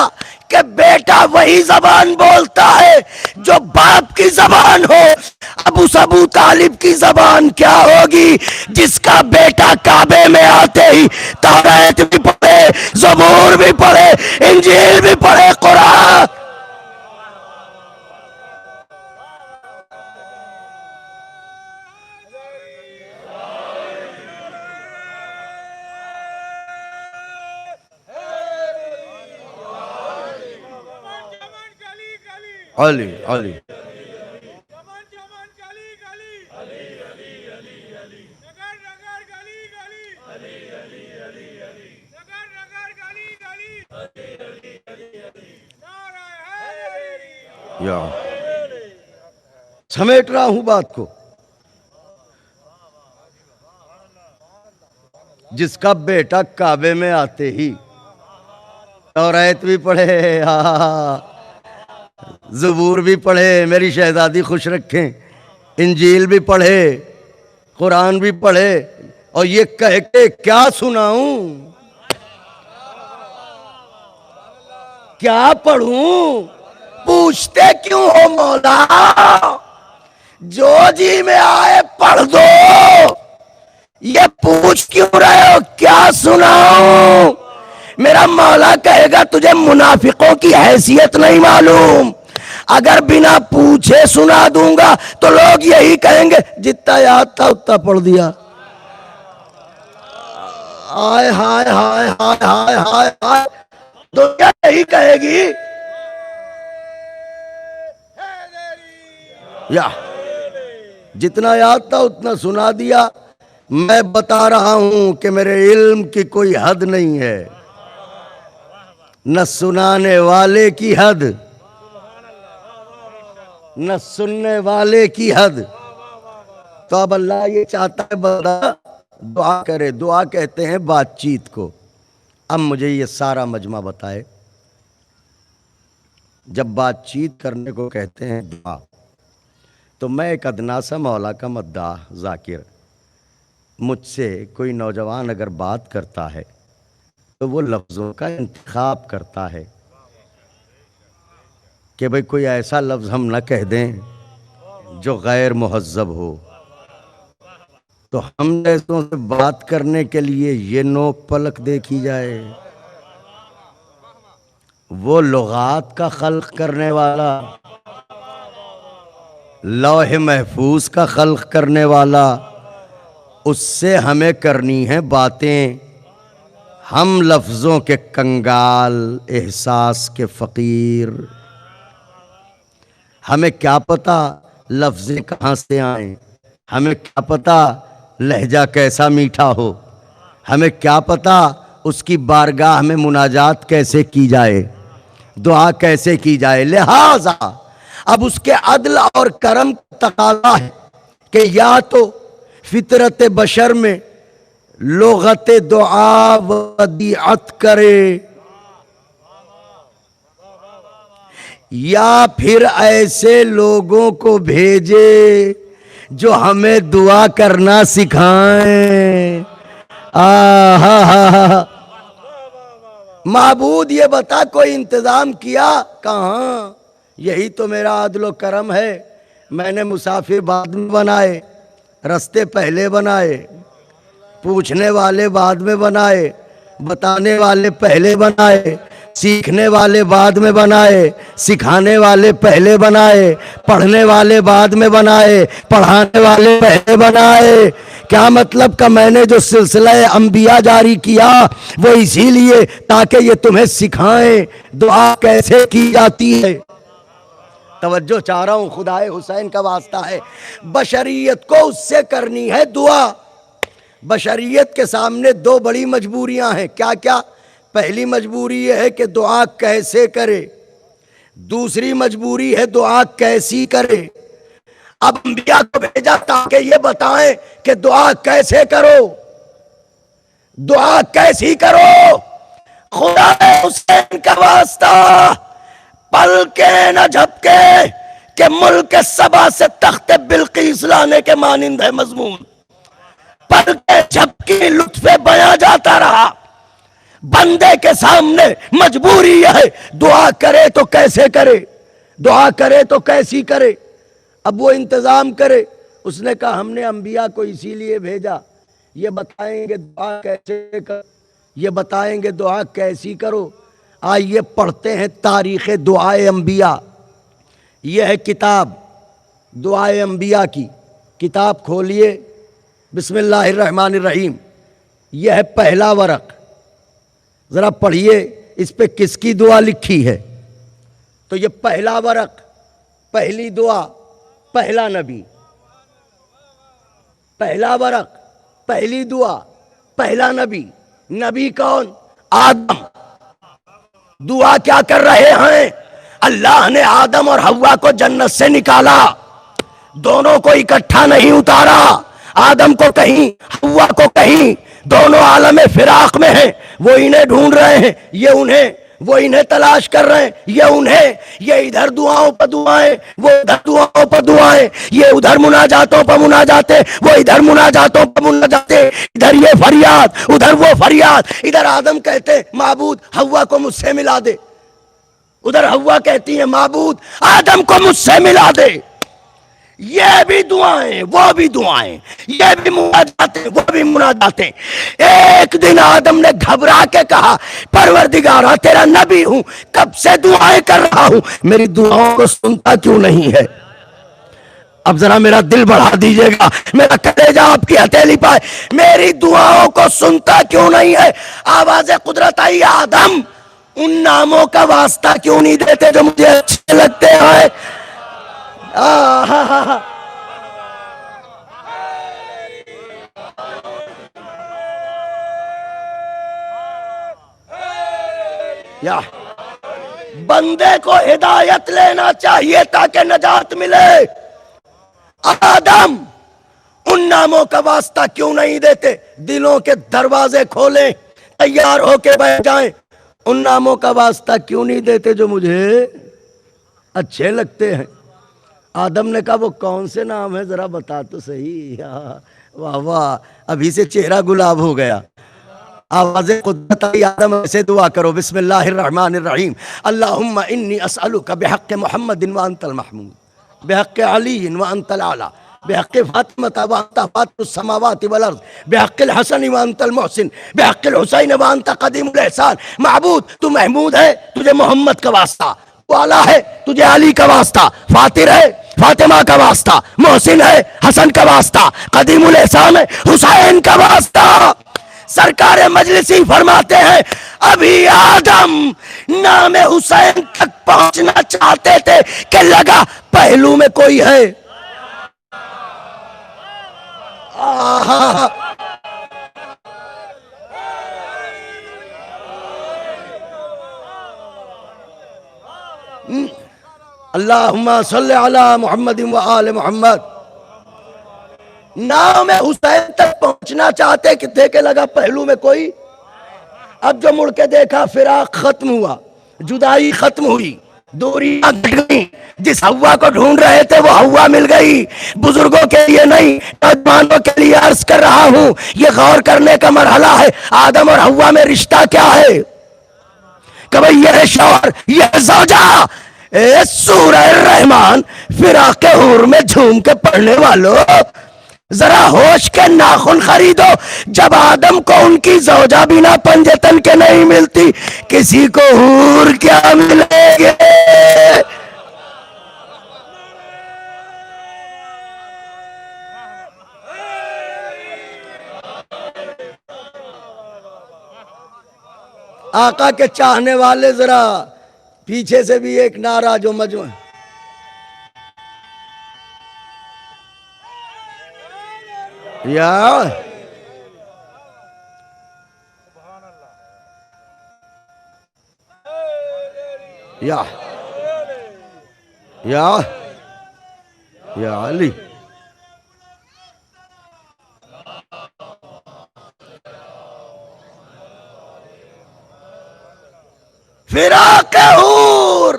کہ بیٹا وہی زبان بولتا ہے جو باپ کی زبان ہو. اب اس ابو طالب کی زبان کیا ہوگی جس کا بیٹا کعبے میں آتے ہی توریت بھی پڑھے، زبور بھی پڑھے، انجیل بھی پڑھے، قرآن. علی علی یا سمیٹ رہا ہوں بات کو. جس کا بیٹا کعبے میں آتے ہی توریت بھی پڑھے، زبور بھی پڑھے، میری شہزادی خوش رکھیں، انجیل بھی پڑھے، قرآن بھی پڑھے، اور یہ کہہ کے کیا سناؤں، کیا پڑھوں؟ پوچھتے کیوں ہو مولا؟ جو جی میں آئے پڑھ دو. یہ پوچھ کیوں رہے ہو کیا سناؤں؟ میرا مولا کہے گا تجھے منافقوں کی حیثیت نہیں معلوم. اگر بنا پوچھے سنا دوں گا تو لوگ یہی کہیں گے جتنا یاد تھا اتنا پڑھ دیا. ہائے ہائے ہائے ہائے ہائے ہائے ہائے، دنیا یہی کہے گی. یا جتنا یاد تھا اتنا سنا دیا. میں بتا رہا ہوں کہ میرے علم کی کوئی حد نہیں ہے، نہ سنانے والے کی حد نہ سننے والے کی حد. تو اب اللہ یہ چاہتا ہے بندہ دعا کرے. دعا کہتے ہیں بات چیت کو. اب مجھے یہ سارا مجمع بتائے، جب بات چیت کرنے کو کہتے ہیں دعا، تو میں ایک ادنا سا مولا کا مداح ذاکر، مجھ سے کوئی نوجوان اگر بات کرتا ہے تو وہ لفظوں کا انتخاب کرتا ہے کہ بھئی کوئی ایسا لفظ ہم نہ کہہ دیں جو غیر مہذب ہو. تو ہم جیسوں سے بات کرنے کے لیے یہ نوک پلک دیکھی جائے. وہ لغات کا خلق کرنے والا، لوح محفوظ کا خلق کرنے والا، اس سے ہمیں کرنی ہیں باتیں. ہم لفظوں کے کنگال، احساس کے فقیر. ہمیں کیا پتا لفظیں کہاں سے آئیں، ہمیں کیا پتا لہجہ کیسا میٹھا ہو، ہمیں کیا پتا اس کی بارگاہ میں مناجات کیسے کی جائے، دعا کیسے کی جائے. لہٰذا اب اس کے عدل اور کرم کا تقاضا ہے کہ یا تو فطرت بشر میں لغت دعا ودیعت کرے، یا پھر ایسے لوگوں کو بھیجے جو ہمیں دعا کرنا سکھائیں. معبود یہ بتا کوئی انتظام کیا؟ کہاں؟ یہی تو میرا عدل و کرم ہے. میں نے مسافر بعد میں بنائے، رستے پہلے بنائے، پوچھنے والے بعد میں بنائے، بتانے والے پہلے بنائے، سیکھنے والے بعد میں بنائے، سکھانے والے پہلے بنائے، پڑھنے والے بعد میں بنائے، پڑھانے والے پہلے بنائے. کیا مطلب کہ میں نے جو سلسلہ انبیاء جاری کیا وہ اسی لیے تاکہ یہ تمہیں سکھائیں دعا کیسے کی جاتی ہے. توجہ چاہ رہا ہوں، خدائے حسین کا واسطہ ہے. بشریت کو اس سے کرنی ہے دعا. بشریت کے سامنے دو بڑی مجبوریاں ہیں. کیا کیا؟ پہلی مجبوری یہ ہے کہ دعا کیسے کرے، دوسری مجبوری ہے دعا کیسی کرے. اب انبیاء کو بھیجا تاکہ یہ بتائیں کہ دعا کیسے کرو، دعا کیسی کرو. خدا حسین کا واسطہ پل کے نہ جھپکے کہ ملک سبا سے تخت بلقیس لانے کے مانند ہے مضمون. پل کے جھپکی لطف بیاں جاتا رہا. بندے کے سامنے مجبوری یہ ہے، دعا کرے تو کیسے کرے، دعا کرے تو کیسی کرے؟ اب وہ انتظام کرے۔ اس نے کہا ہم نے انبیاء کو اسی لیے بھیجا، یہ بتائیں گے دعا کیسے کر، یہ بتائیں گے دعا کیسی کرو۔ آئیے پڑھتے ہیں تاریخ دعائے انبیاء۔ یہ ہے کتاب دعائے انبیاء کی، کتاب کھولیے، بسم اللہ الرحمن الرحیم، یہ ہے پہلا ورق، ذرا پڑھیے اس پہ کس کی دعا لکھی ہے۔ تو یہ پہلا ورق، پہلی دعا، پہلا نبی، پہلا ورق، پہلی دعا، پہلا نبی۔ نبی کون؟ آدم۔ دعا کیا کر رہے ہیں؟ اللہ نے آدم اور حوا کو جنت سے نکالا، دونوں کو اکٹھا نہیں اتارا، آدم کو کہیں حوا کو کہیں، دونوں عالم فراق میں ہیں، وہ انہیں ڈھونڈ رہے ہیں، یہ انہیں، وہ انہیں تلاش کر رہے ہیں، یہ انہیں، یہ ادھر دعاؤں پر دعائیں، وہ ادھر دعاؤں پر دعائیں، یہ ادھر مناجاتوں پر مناجاتیں، وہ ادھر مناجاتوں پر مناجاتیں، ادھر یہ فریاد ادھر وہ فریاد۔ ادھر آدم کہتے معبود حوا کو مجھ سے ملا دے، ادھر حوا کہتی ہے معبود آدم کو مجھ سے ملا دے۔ یہ بھی دعائیں وہ بھی دعائیں، یہ بھی مناجاتیں وہ بھی مناجاتیں۔ ایک دن آدم نے گھبرا کے کہا پروردگارا تیرا نبی ہوں، کب سے دعائیں کر رہا ہوں، میری دعاؤں کو سنتا کیوں نہیں ہے؟ اب ذرا میرا دل بڑھا دیجئے گا، میرا کلیجہ آپ کی ہتھیلی پائے، میری دعاؤں کو سنتا کیوں نہیں ہے؟ آواز قدرت آئی، آدم ان ناموں کا واسطہ کیوں نہیں دیتے جو مجھے اچھے لگتے ہیں؟ یا بندے کو ہدایت لینا چاہیے تاکہ نجات ملے۔ آدم ان ناموں کا واسطہ کیوں نہیں دیتے؟ دلوں کے دروازے کھولیں، تیار ہو کے بیٹھ جائیں، ان ناموں کا واسطہ کیوں نہیں دیتے جو مجھے اچھے لگتے ہیں؟ آدم نے کہا وہ کون سے نام ہے ذرا بتا تو صحیح۔ واہ واہ، ابھی سے چہرہ گلاب ہو گیا۔ آواز قدرت آئی، آدم ایسے دعا کرو، بسم اللہ الرحمن الرحیم، اللہم انی اسألک بحق محمد وانت المحمود، بحق علی وانت العلا، بحق فاطمہ وانت فاطر السماوات والارض، بحق الحسن وانت المحسن، بحق الحسین وانت قدیم الاحسان۔ معبود تو محمود ہے، تجھے محمد کا واسطہ، والا ہے تجھے علی کا واسطہ، فاطر ہے فاطمہ کا واسطہ، محسن ہے حسن کا واسطہ، قدیم الاحسان ہے حسین کا واسطہ۔ سرکار مجلسی فرماتے ہیں ابھی آدم نام حسین تک پہنچنا چاہتے تھے کہ لگا پہلو میں کوئی ہے۔ اللہم صلی علی محمد و آل محمد۔ نام حسین تک پہنچنا چاہتے تھے کہ لگا پہلو میں کوئی۔ اب جو مڑ کے دیکھا فراق ختم ہوا، جدائی ختم ہوئی، دوریاں گھٹ گئیں، جس حوا کو ڈھونڈ رہے تھے وہ حوا مل گئی۔ بزرگوں کے لیے نہیں، نوجوانوں کے لیے عرض کر رہا ہوں، یہ غور کرنے کا مرحلہ ہے آدم اور حوا میں رشتہ کیا ہے، کہ بھئی یہ شوہر یہ زوجہ۔ سورہ الرحمن فراق حور میں جھوم کے پڑھنے والوں، ذرا ہوش کے ناخن خریدو۔ جب آدم کو ان کی زوجہ بنا پنجے تن کے نہیں ملتی، کسی کو حور کیا ملے گے؟ آقا کے چاہنے والے ذرا پیچھے سے بھی ایک نعرہ جو مجمع یا یا یا یا علی۔ فراق حور،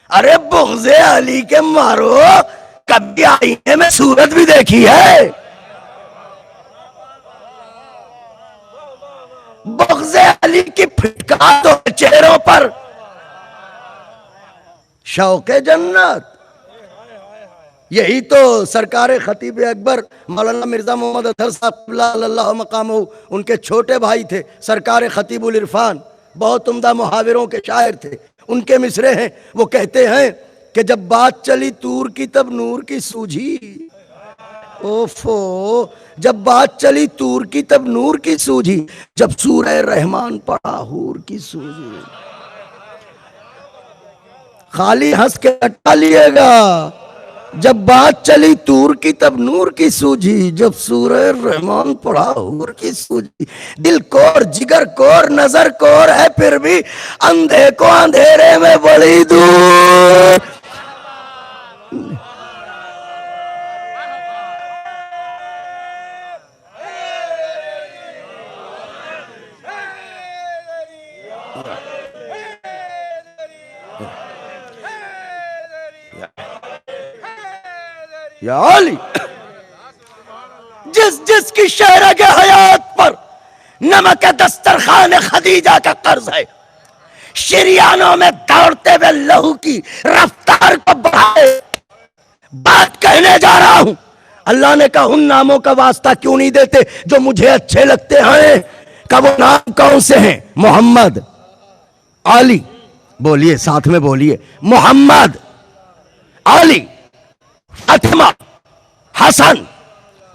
ارے بغض علی کے مارو، کبھی آئینے میں صورت بھی دیکھی ہے؟ بغض علی کی پھٹکار تو چہروں پر، شوق جنت۔ یہی تو سرکار خطیب اکبر مولانا مرزا محمد اطہر صاحب اللہ مقامہ، ان کے چھوٹے بھائی تھے سرکار خطیب العرفان، بہت عمدہ محاوروں کے شاعر تھے۔ ان کے مصرے ہیں، وہ کہتے ہیں کہ جب بات چلی طور کی تب نور کی سوجھی، اوفو، جب بات چلی طور کی تب نور کی سوجھی، جب سورہ رحمان پڑھا حور کی سوجھی۔ خالی ہنس کے ہٹا لیے گا، جب بات چلی طور کی تب نور کی سوجھی، جب سورہ رحمان پڑھا حور کی سوجھی۔ دل کور جگر کور نظر کور ہے پھر بھی اندھے کو اندھیرے میں بڑی دور۔ یا علی، جس جس کی شہرگ حیات پر نمک دسترخوان خدیجہ کا قرض ہے، شریانوں میں دوڑتے ہوئے لہو کی رفتار کو بڑھائے۔ بات کہنے جا رہا ہوں، اللہ نے کہا ان ناموں کا واسطہ کیوں نہیں دیتے جو مجھے اچھے لگتے ہیں؟ کہ وہ نام کون سے ہیں؟ محمد، علی، بولیے ساتھ میں بولیے، محمد، علی، فاطمہ، حسن،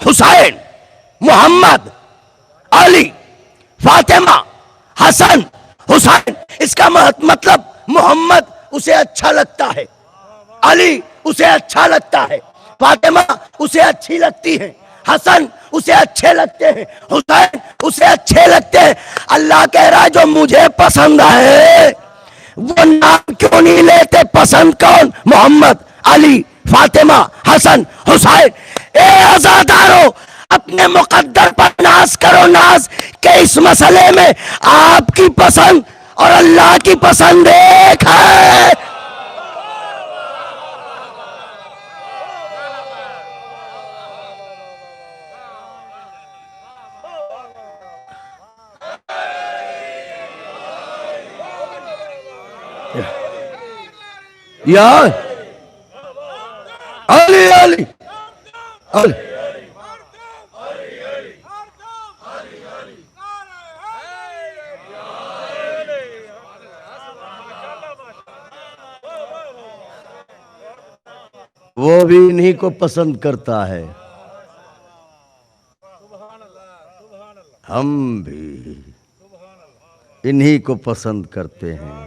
حسین، محمد، علی، فاطمہ، حسن، حسین۔ اس کا مطلب محمد اسے اچھا لگتا ہے، علی اسے اچھا لگتا ہے، فاطمہ اسے اچھی لگتی ہے، حسن اسے اچھے لگتے ہیں، حسین اسے اچھے لگتے ہیں۔ اللہ کہہ رہا ہے جو مجھے پسند ہے وہ نام کیوں نہیں لیتے؟ پسند کون؟ محمد، علی، فاطمہ، حسن، حسین۔ اے عزادارو، اپنے مقدر پر ناز کرو، ناز کہ اس مسئلے میں آپ کی پسند اور اللہ کی پسند ایک ہے۔ یا علی، علی، علی، وہ بھی انہی کو پسند کرتا ہے، ہم بھی انہی کو پسند کرتے ہیں۔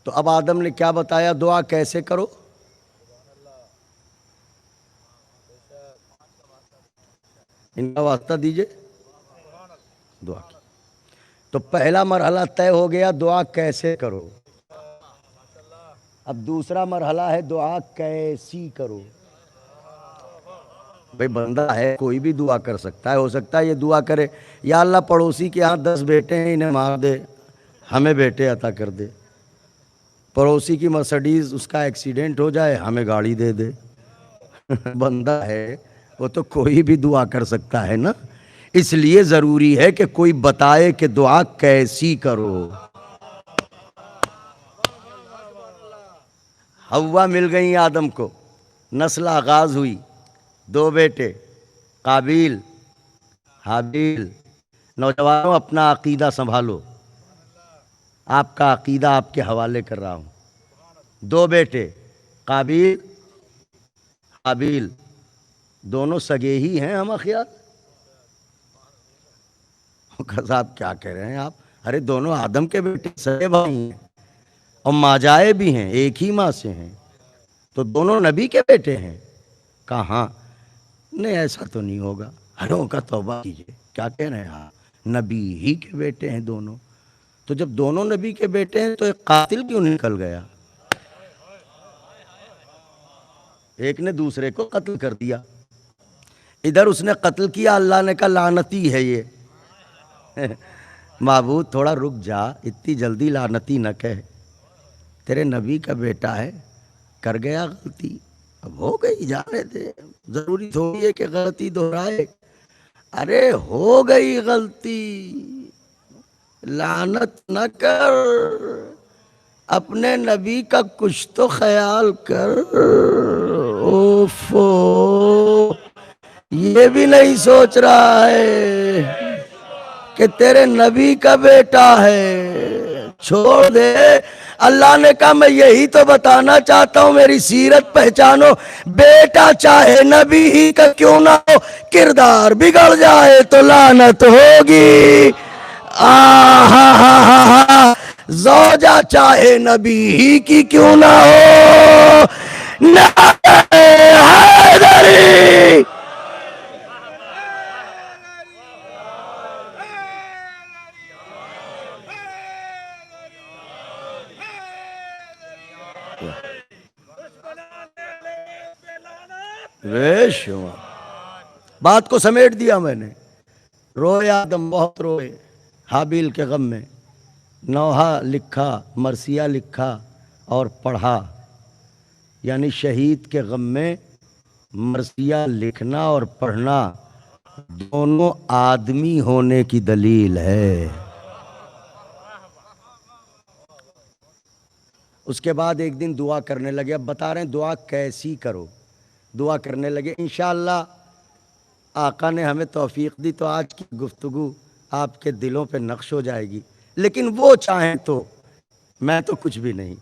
تو اب آدم نے کیا بتایا؟ دعا کیسے کرو؟ ان کا واسطہ دیجئے دعا کی۔ تو پہلا مرحلہ طے ہو گیا، دعا کیسے کرو۔ اب دوسرا مرحلہ ہے دعا کیسی کرو۔ بھئی بندہ ہے، کوئی بھی دعا کر سکتا ہے، ہو سکتا ہے یہ دعا کرے یا اللہ پڑوسی کے ہاں 10 بیٹے ہیں انہیں مار دے، ہمیں بیٹے عطا کر دے۔ پڑوسی کی مرسڈیز اس کا ایکسیڈنٹ ہو جائے، ہمیں گاڑی دے دے۔ بندہ ہے وہ تو کوئی بھی دعا کر سکتا ہے نا، اس لیے ضروری ہے کہ کوئی بتائے کہ دعا کیسی کرو۔ حوا مل گئی آدم کو، نسل آغاز ہوئی، 2 بیٹے قابیل، حابیل۔ نوجوانوں اپنا عقیدہ سنبھالو، آپ کا عقیدہ آپ کے حوالے کر رہا ہوں۔ 2 بیٹے قابیل، حابیل، دونوں سگے ہی ہیں ہم خیال۔ صاحب کیا کہہ رہے ہیں آپ؟ ارے دونوں آدم کے بیٹے سگے بھائی ہیں اور ماجائے بھی ہیں، ایک ہی ماں سے ہیں، تو دونوں نبی کے بیٹے ہیں۔ کہاں؟ نہیں ایسا تو نہیں ہوگا، ہروں کا توبہ کیجئے، کیا کہہ رہے ہیں؟ ہاں نبی ہی کے بیٹے ہیں دونوں۔ تو جب دونوں نبی کے بیٹے ہیں تو ایک قاتل کیوں نکل گیا؟ ایک نے دوسرے کو قتل کر دیا، ادھر اس نے قتل کیا، اللہ نے کہا لعنتی ہے یہ۔ معبود تھوڑا رک جا، اتنی جلدی لعنتی نہ کہہ، تیرے نبی کا بیٹا ہے، کر گیا غلطی، اب ہو گئی، جانے دے، ضروری تھوڑی ہے کہ غلطی دہرائے. ارے ہو گئی غلطی، لعنت نہ کر، اپنے نبی کا کچھ تو خیال کر. اوفو، یہ بھی نہیں سوچ رہا ہے کہ تیرے نبی کا بیٹا ہے. چھوڑ دے. اللہ نے کہا میں یہی تو بتانا چاہتا ہوں، میری سیرت پہچانو. بیٹا چاہے نبی ہی کا کیوں نہ ہو، کردار بگڑ جائے تو لعنت ہوگی. آہا، زوجہ چاہے نبی ہی کی کیوں نہ ہو، نعرہ حیدری. بات کو سمیٹ دیا میں نے. روئے آدم، بہت روئے حابیل کے غم میں. نوحہ لکھا، مرثیہ لکھا اور پڑھا، یعنی شہید کے غم میں مرثیہ لکھنا اور پڑھنا دونوں آدمی ہونے کی دلیل ہے. اس کے بعد ایک دن دعا کرنے لگے. اب بتا رہے ہیں دعا کیسی کرو. دعا کرنے لگے. انشاءاللہ آقا نے ہمیں توفیق دی تو آج کی گفتگو آپ کے دلوں پہ نقش ہو جائے گی، لیکن وہ چاہیں تو، میں تو کچھ بھی نہیں.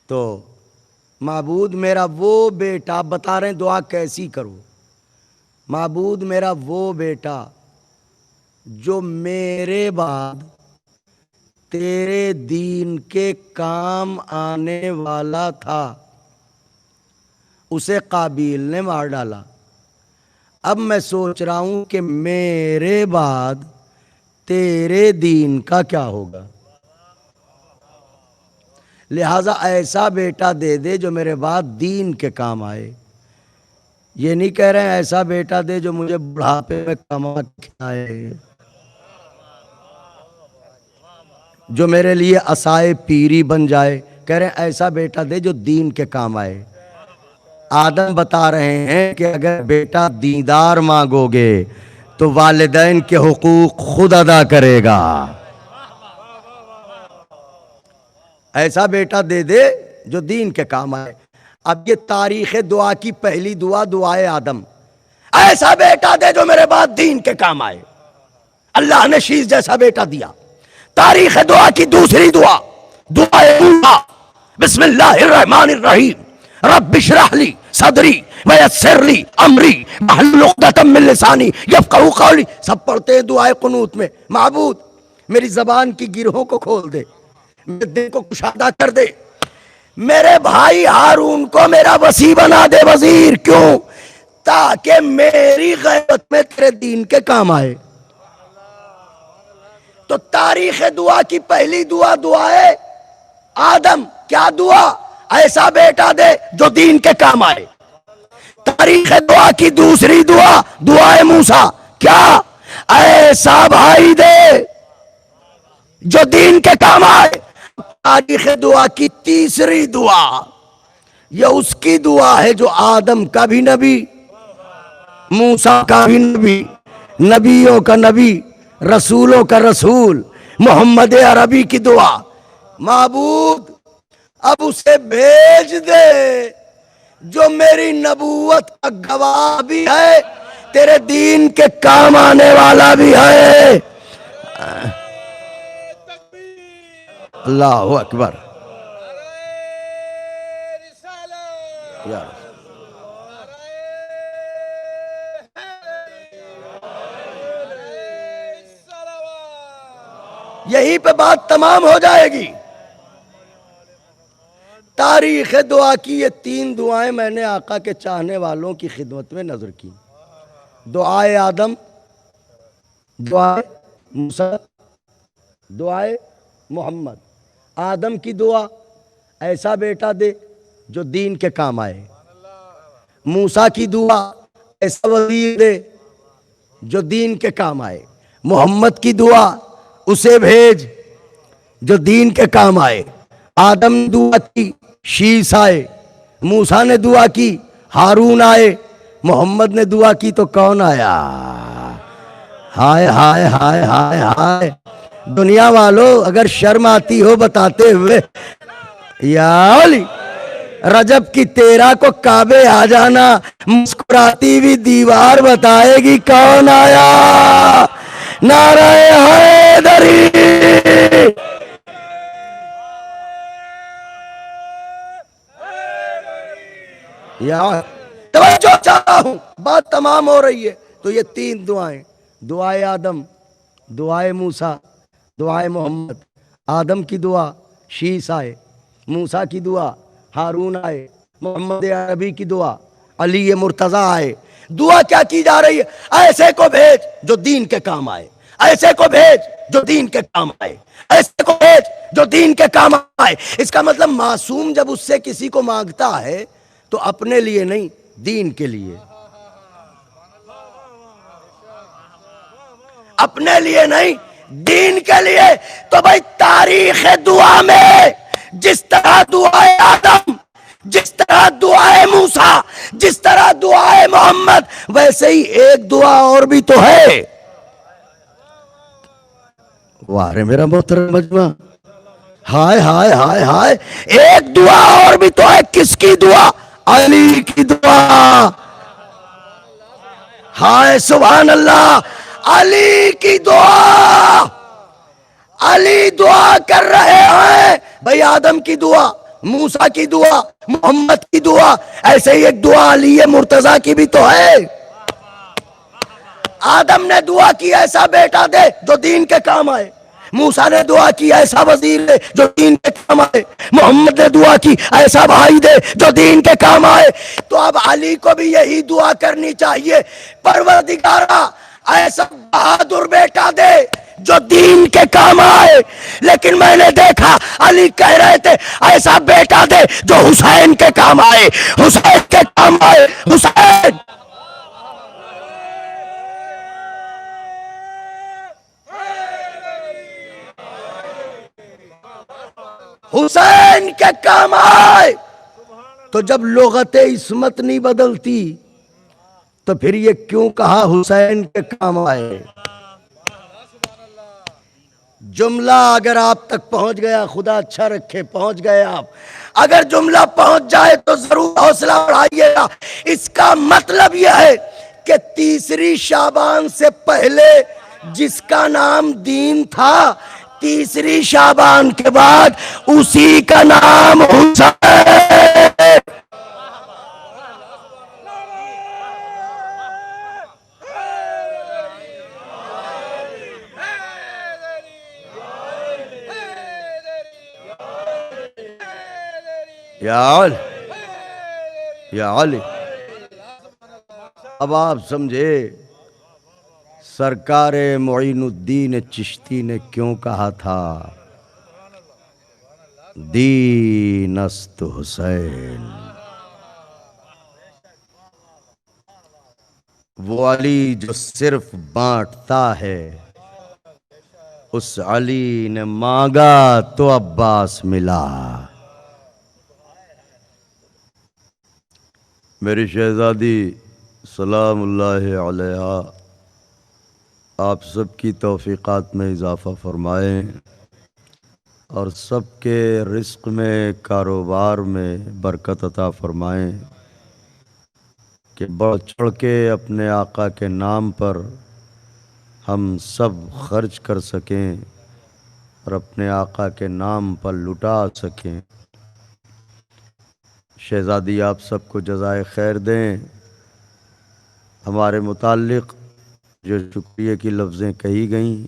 تو معبود میرا وہ بیٹا، بتا رہے ہیں دعا کیسی کرو. معبود میرا وہ بیٹا جو میرے بعد تیرے دین کے کام آنے والا تھا، اسے قابیل نے مار ڈالا. اب میں سوچ رہا ہوں کہ میرے بعد تیرے دین کا کیا ہوگا، لہٰذا ایسا بیٹا دے دے جو میرے بعد دین کے کام آئے. یہ نہیں کہہ رہے ہیں ایسا بیٹا دے جو مجھے بڑھاپے میں کما کے آئے، جو میرے لیے عصائے پیری بن جائے. کہہ رہے ہیں ایسا بیٹا دے جو دین کے کام آئے. آدم بتا رہے ہیں کہ اگر بیٹا دیندار مانگو گے تو والدین کے حقوق خود ادا کرے گا. ایسا بیٹا دے دے جو دین کے کام آئے. اب یہ تاریخ دعا کی پہلی دعا دعائے آدم. ایسا بیٹا دے جو میرے بعد دین کے کام آئے. اللہ نے شیش جیسا بیٹا دیا. تاریخ دعا کی دوسری دعا دعائے موسیٰ. بسم اللہ الرحمن الرحیم. رب اشرح لی صدری ویسر لی امری واحلل عقدۃ من لسانی یفقہوا قولی. سب پڑھتے ہیں دعائے قنوت میں. معبود میری زبان کی گرہوں کو کھول دے، میرے دل کو کشادہ کر دے، میرے بھائی ہارون کو میرا وزیر بنا دے. وزیر کیوں؟ تاکہ میری غیبت میں تیرے دین کے کام آئے. تو تاریخ دعا کی پہلی دعا دعائے آدم. کیا دعا؟ ایسا بیٹا دے جو دین کے کام آئے. تاریخ دعا کی دوسری دعا دعائے موسیٰ. کیا؟ ایسا بھائی دے جو دین کے کام آئے. تاریخ دعا کی تیسری دعا یہ اس کی دعا ہے جو آدم کا بھی نبی، موسیٰ کا بھی نبی، نبیوں کا نبی، رسولوں کا رسول، محمد عربی کی دعا. معبود اب اسے بھیج دے جو میری نبوت کا گواہ بھی ہے، تیرے دین کے کام آنے والا بھی ہے. اللہ اکبر. یہیں پہ بات تمام ہو جائے گی. تاریخ دعا کی یہ تین دعائیں میں نے آقا کے چاہنے والوں کی خدمت میں نظر کی. دعائے آدم، دعائے موسیٰ، دعائے محمد. آدم کی دعا ایسا بیٹا دے جو دین کے کام آئے. موسیٰ کی دعا ایسا وزیر دے جو دین کے کام آئے. محمد کی دعا اسے بھیج جو دین کے کام آئے. آدم دعا کی شیش آئے، موسیٰ نے دعا کی ہارون آئے، محمد نے دعا کی تو کون آیا؟ ہائے ہائے ہائے ہائے ہائے۔ دنیا والوں اگر شرم آتی ہو بتاتے ہوئے، یا علی رجب کی 13 کو کعبے آ جانا، مسکراتی ہوئی دیوار بتائے گی کون آیا؟ نعرہ حیدری۔ یا توجہ چاہتا ہوں، بات تمام ہو رہی ہے تو یہ 3 دعائیں، دعائے آدم، دعائے موسیٰ، دعائے محمد۔ آدم کی دعا شیس آئے، موسیٰ کی دعا ہارون آئے، محمد عربی کی دعا علی مرتضیٰ آئے۔ دعا کیا کی جا رہی ہے؟ ایسے کو بھیج جو دین کے کام آئے، ایسے کو بھیج جو دین کے کام آئے، ایسے کو بھیج جو دین کے کام آئے۔ اس کا مطلب معصوم جب اس سے کسی کو مانگتا ہے تو اپنے لیے نہیں، دین کے لیے، اپنے لیے نہیں، دین کے لیے۔ تو بھائی تاریخ دعا میں جس طرح دعائے آدم، جس طرح دعائے موسیٰ، جس طرح دعائے محمد، ویسے ہی ایک دعا اور بھی تو ہے۔ وارے میرا محترم مجمع، ہائے ہائے ہائے ہائے، ایک دعا اور بھی تو ہے۔ کس کی دعا؟ علی کی دعا۔ ہائے سبحان اللہ، علی کی دعا۔ علی دعا کر رہے ہیں بھائی، آدم کی دعا، موسیٰ کی دعا، محمد کی دعا، ایسے ہی ایک دعا علی مرتضیٰ کی بھی تو ہے۔ آدم نے دعا کی ایسا بیٹا دے جو دین کے کام آئے، موسیٰ نے دعا کی ایسا وزیر دے جو دین کے کام آئے، محمد نے دعا کی ایسا بھائی دے جو دین کے کام آئے۔ تو اب علی کو بھی یہی دعا کرنی چاہیے، پروردگارا ایسا بہادر بیٹا دے جو دین کے کام آئے۔ لیکن میں نے دیکھا علی کہہ رہے تھے ایسا بیٹا دے جو حسین کے کام آئے، حسین کے کام آئے، حسین۔ حسین کے کام آئے۔ تو جب لغت عصمت نہیں بدلتی تو پھر یہ کیوں کہا حسین کے کام آئے؟ جملہ اگر آپ تک پہنچ گیا، خدا اچھا رکھے پہنچ گئے آپ، اگر جملہ پہنچ جائے تو ضرور حوصلہ بڑھائیے گا۔ اس کا مطلب یہ ہے کہ 3 شعبان سے پہلے جس کا نام دین تھا، 3 شعبان کے بعد اسی کا نام حسین۔ یا علی، یا علی۔ اب آپ سمجھے سرکار معین الدین چشتی نے کیوں کہا تھا دین است حسین؟ وہ علی جو صرف بانٹتا ہے، اس علی نے مانگا تو عباس ملا۔ میری شہزادی سلام اللہ علیہا آپ سب کی توفیقات میں اضافہ فرمائیں اور سب کے رزق میں، کاروبار میں برکت عطا فرمائیں کہ بڑھ چڑھ کے اپنے آقا کے نام پر ہم سب خرچ کر سکیں اور اپنے آقا کے نام پر لٹا سکیں۔ شہزادی آپ سب کو جزائے خیر دیں۔ ہمارے متعلق جو شکریہ کی لفظیں کہی گئیں،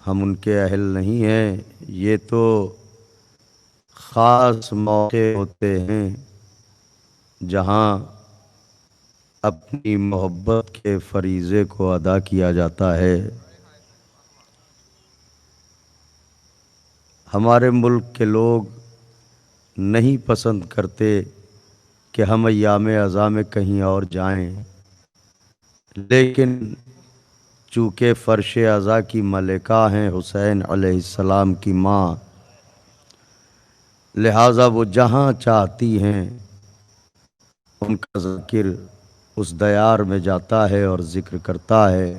ہم ان کے اہل نہیں ہیں۔ یہ تو خاص موقع ہوتے ہیں جہاں اپنی محبت کے فریضے کو ادا کیا جاتا ہے۔ ہمارے ملک کے لوگ نہیں پسند کرتے کہ ہم ایام عزا میں کہیں اور جائیں، لیکن چونکہ فرش عزا کی ملکہ ہیں حسین علیہ السلام کی ماں، لہٰذا وہ جہاں چاہتی ہیں ان کا ذکر اس دیار میں جاتا ہے اور ذکر کرتا ہے۔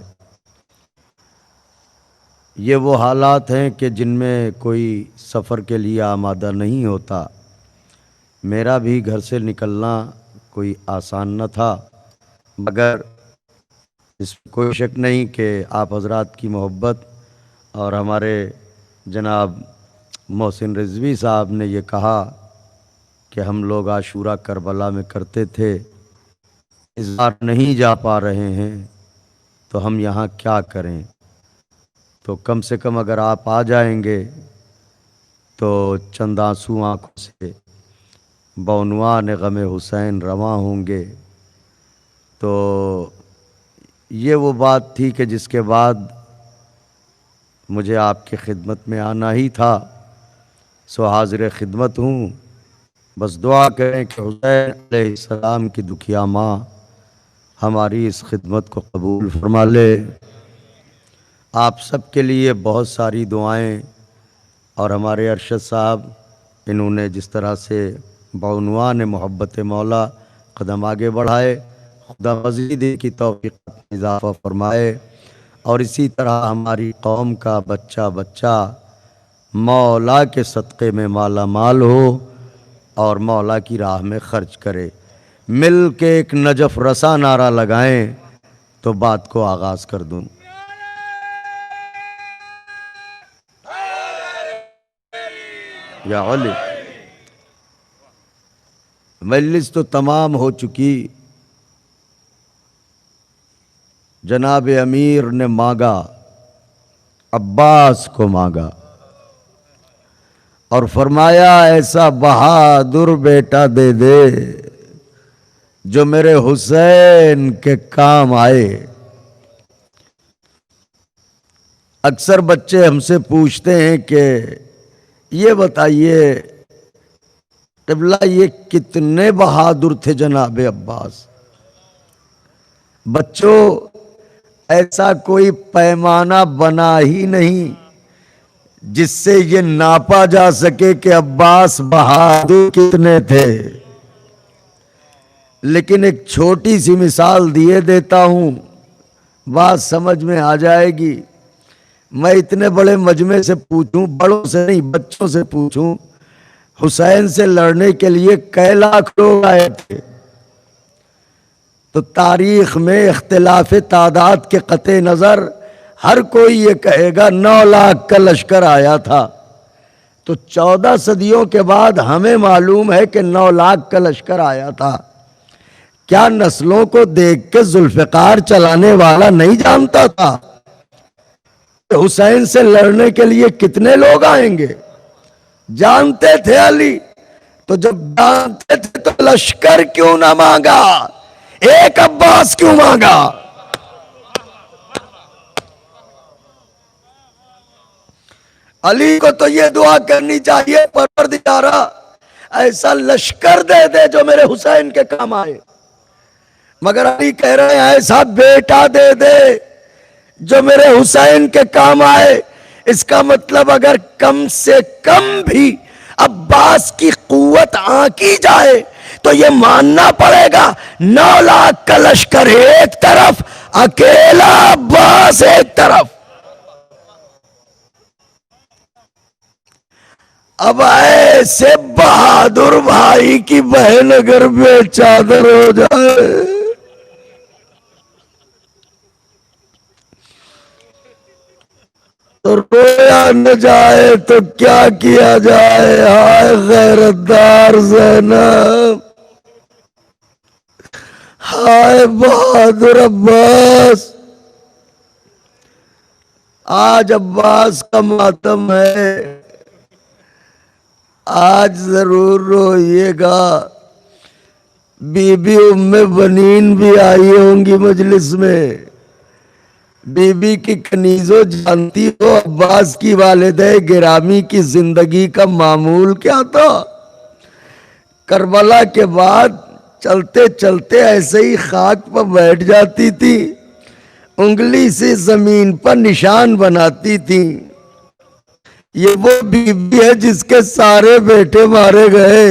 یہ وہ حالات ہیں کہ جن میں کوئی سفر کے لیے آمادہ نہیں ہوتا۔ میرا بھی گھر سے نکلنا کوئی آسان نہ تھا، مگر اس میں کوئی شک نہیں کہ آپ حضرات کی محبت اور ہمارے جناب محسن رضوی صاحب نے یہ کہا کہ ہم لوگ عاشورہ کربلا میں کرتے تھے، اس بار نہیں جا پا رہے ہیں تو ہم یہاں کیا کریں، تو کم سے کم اگر آپ آ جائیں گے تو چند آنسو آنکھوں سے بعنوان غم حسین رواں ہوں گے۔ تو یہ وہ بات تھی کہ جس کے بعد مجھے آپ کی خدمت میں آنا ہی تھا، سو حاضر خدمت ہوں۔ بس دعا کریں کہ حسین علیہ السلام کی دکھیا ماں ہماری اس خدمت کو قبول فرما لے۔ آپ سب کے لیے بہت ساری دعائیں، اور ہمارے ارشد صاحب انہوں نے جس طرح سے بعنوان محبت مولا قدم آگے بڑھائے، خدا مزید کی توفیق میں اضافہ فرمائے، اور اسی طرح ہماری قوم کا بچہ بچہ مولا کے صدقے میں مالا مال ہو اور مولا کی راہ میں خرچ کرے۔ مل کے ایک نجف رسا نعرہ لگائیں تو بات کو آغاز کر دوں۔ یا علی، مجلس تو تمام ہو چکی، جناب امیر نے مانگا، عباس کو مانگا اور فرمایا ایسا بہادر بیٹا دے دے جو میرے حسین کے کام آئے۔ اکثر بچے ہم سے پوچھتے ہیں کہ یہ بتائیے قبلہ یہ کتنے بہادر تھے جناب عباس؟ بچوں، ایسا کوئی پیمانہ بنا ہی نہیں جس سے یہ ناپا جا سکے کہ عباس بہادر کتنے تھے، لیکن ایک چھوٹی سی مثال دیے دیتا ہوں، بات سمجھ میں آ جائے گی۔ میں اتنے بڑے مجمع سے پوچھوں، بڑوں سے نہیں بچوں سے پوچھوں، حسین سے لڑنے کے لیے کئی لاکھ لوگ آئے تھے، تو تاریخ میں اختلاف تعداد کے قطع نظر ہر کوئی یہ کہے گا 9 لاکھ کا لشکر آیا تھا، تو 14 صدیوں کے بعد ہمیں معلوم ہے کہ 9 لاکھ کا لشکر آیا تھا۔ کیا نسلوں کو دیکھ کے ذوالفقار چلانے والا نہیں جانتا تھا کہ حسین سے لڑنے کے لیے کتنے لوگ آئیں گے؟ جانتے تھے علی، تو جب جانتے تھے تو لشکر کیوں نہ مانگا، ایک عباس کیوں مانگا؟ علی کو تو یہ دعا کرنی چاہیے، پروردگارا ایسا لشکر دے دے جو میرے حسین کے کام آئے، مگر علی کہہ رہے ہیں ایسا بیٹا دے دے جو میرے حسین کے کام آئے۔ اس کا مطلب اگر کم سے کم بھی عباس کی قوت آنکی جائے تو یہ ماننا پڑے گا 9 لاکھ کا لشکر ایک طرف، اکیلا عباس ایک طرف۔ اب ایسے بہادر بھائی کی بہن اگر بے چادر ہو جائے تو رویا نہ جائے تو کیا کیا جائے؟ ہائے غیرتدار زینب، ہائے بہادر عباس۔ آج عباس کا ماتم ہے، آج ضرور روئیے گا۔ بی بی ام بنین بھی آئی ہوں گی مجلس میں۔ بی بی کی کنیزوں جانتی ہو عباس کی والدہ گرامی کی زندگی کا معمول کیا تھا؟ کربلا کے بعد چلتے چلتے ایسے ہی خاک پر بیٹھ جاتی تھی، انگلی سے زمین پر نشان بناتی تھی، یہ وہ بیوی ہے جس کے سارے بیٹے مارے گئے،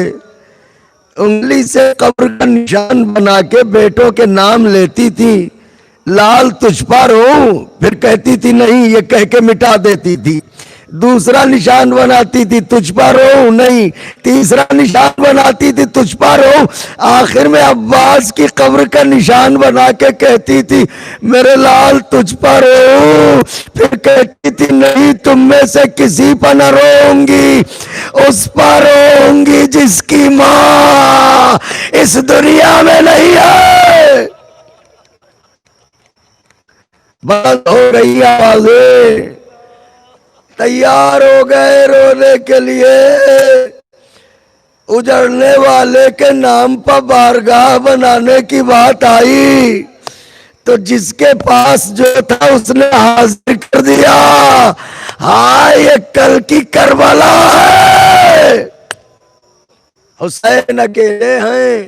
انگلی سے قبر کا نشان بنا کے بیٹوں کے نام لیتی تھی، لال تجھ پر ہوں، پھر کہتی تھی نہیں، یہ کہہ کے مٹا دیتی تھی، دوسرا نشان بناتی تھی تجھ پر ہوں نہیں، تیسرا نشان بناتی تھی تجھ پر ہوں، آخر میں عباس کی قبر کا نشان بنا کے کہتی تھی میرے لال تجھ پر ہوں، پھر کہتی تھی نہیں تم میں سے کسی پر نہ روؤں گی، اس پر روؤں گی جس کی ماں اس دنیا میں نہیں ہے۔ بند ہو گئی آوازیں، تیار ہو گئے رونے کے لیے، اجڑنے والے کے نام پر بارگاہ بنانے کی بات آئی تو جس کے پاس جو تھا اس نے حاضر کر دیا، ہاں یہ کل کی کربلا ہے۔ حسین اکیلے ہیں،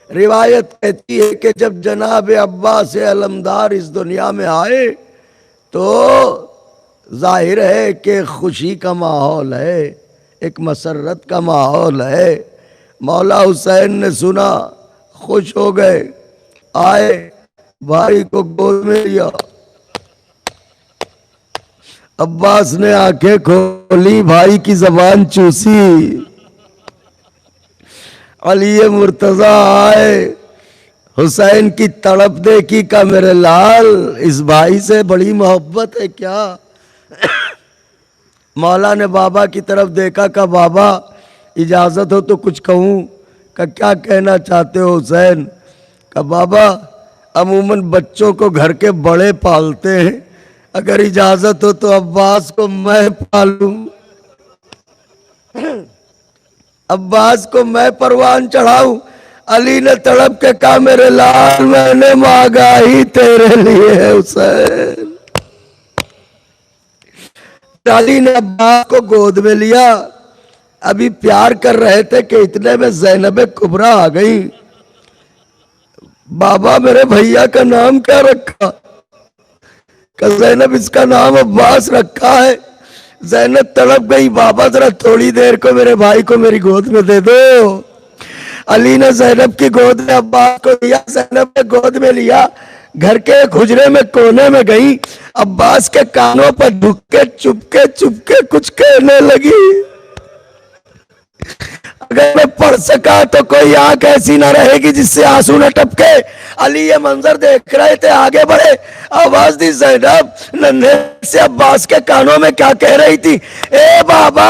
روایت کہتی ہے کہ جب جناب عباس علمدار اس دنیا میں آئے تو ظاہر ہے کہ خوشی کا ماحول ہے، ایک مسرت کا ماحول ہے۔ مولا حسین نے سنا، خوش ہو گئے، آئے بھائی کو گود میں لیا، عباس نے آنکھیں کھولی، بھائی کی زبان چوسی، علی مرتضی آئے، حسین کی تڑپ دیکھی، کہا میرے لال اس بھائی سے بڑی محبت ہے کیا؟ مولا نے بابا کی طرف دیکھا، کہا بابا اجازت ہو تو کچھ کہوں؟ کہا کیا کہنا چاہتے ہو حسین؟ کہا بابا عموماً بچوں کو گھر کے بڑے پالتے ہیں، اگر اجازت ہو تو عباس کو میں پالوں، عباس کو میں پروان چڑھاؤں۔ علی نے تڑپ کے کہا میرے لال میں نے مانگا ہی تیرے لیے ہے حسین۔ علی نے عباس کو گود میں لیا، ابھی پیار کر رہے تھے کہ اتنے میں زینب کبریٰ آ گئی، بابا میرے بھیا کا نام کیا رکھا؟ کہ زینب اس کا نام عباس رکھا ہے۔ زینب تڑپ گئی، بابا ذرا تھوڑی دیر کو میرے بھائی کو میری گود میں دے دو۔ علی نے زینب کی گود میں عباس کو لیا، زینب نے گود میں لیا، گھر کے حجرے میں کونے میں گئی، عباس کے کانوں پر جھک کے چپکے کچھ کہنے لگی، اگر میں پڑھ سکا تو کوئی آنکھ ایسی نہ رہے گی جس سے آنسو نہ ٹپکے۔ علی یہ منظر دیکھ رہے تھے، آگے بڑھے، آواز دی، زینب ننھے سے عباس کے کانوں میں کیا کہہ رہی تھی؟ اے بابا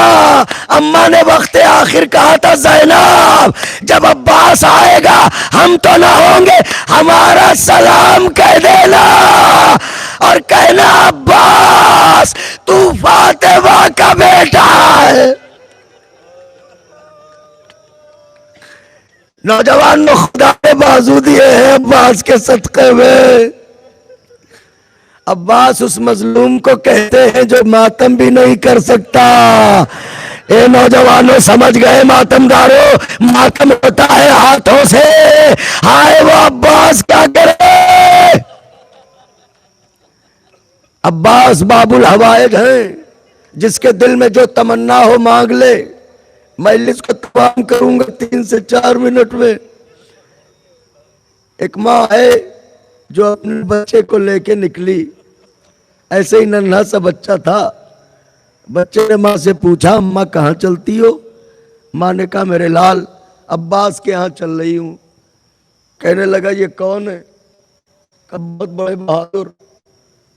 اماں نے وقت آخر کہا تھا زینب جب عباس آئے گا ہم تو نہ ہوں گے، ہمارا سلام کہہ دینا اور کہنا عباس تو فاطمہ کا بیٹا ہے۔ نوجوان نے خدا نے بازو دیے ہیں عباس کے صدقے میں۔ عباس اس مظلوم کو کہتے ہیں جو ماتم بھی نہیں کر سکتا۔ اے نوجوانوں سمجھ گئے ماتمداروں، ماتم ہوتا ہے ہاتھوں سے، ہائے وہ عباس کیا کرے؟ عباس باب الحوائج ہیں، جس کے دل میں جو تمنا ہو مانگ لے۔ مجلس کو تمام کروں گا 3 سے 4 منٹ میں۔ ایک ماں ہے جو اپنے بچے کو لے کے نکلی، ایسے ہی ننھا سا بچہ تھا، بچے نے ماں سے پوچھا اماں کہاں چلتی ہو؟ ماں نے کہا میرے لال عباس کے ہاں چل رہی ہوں۔ کہنے لگا یہ کون ہے؟ کہا بہت بڑے بہادر،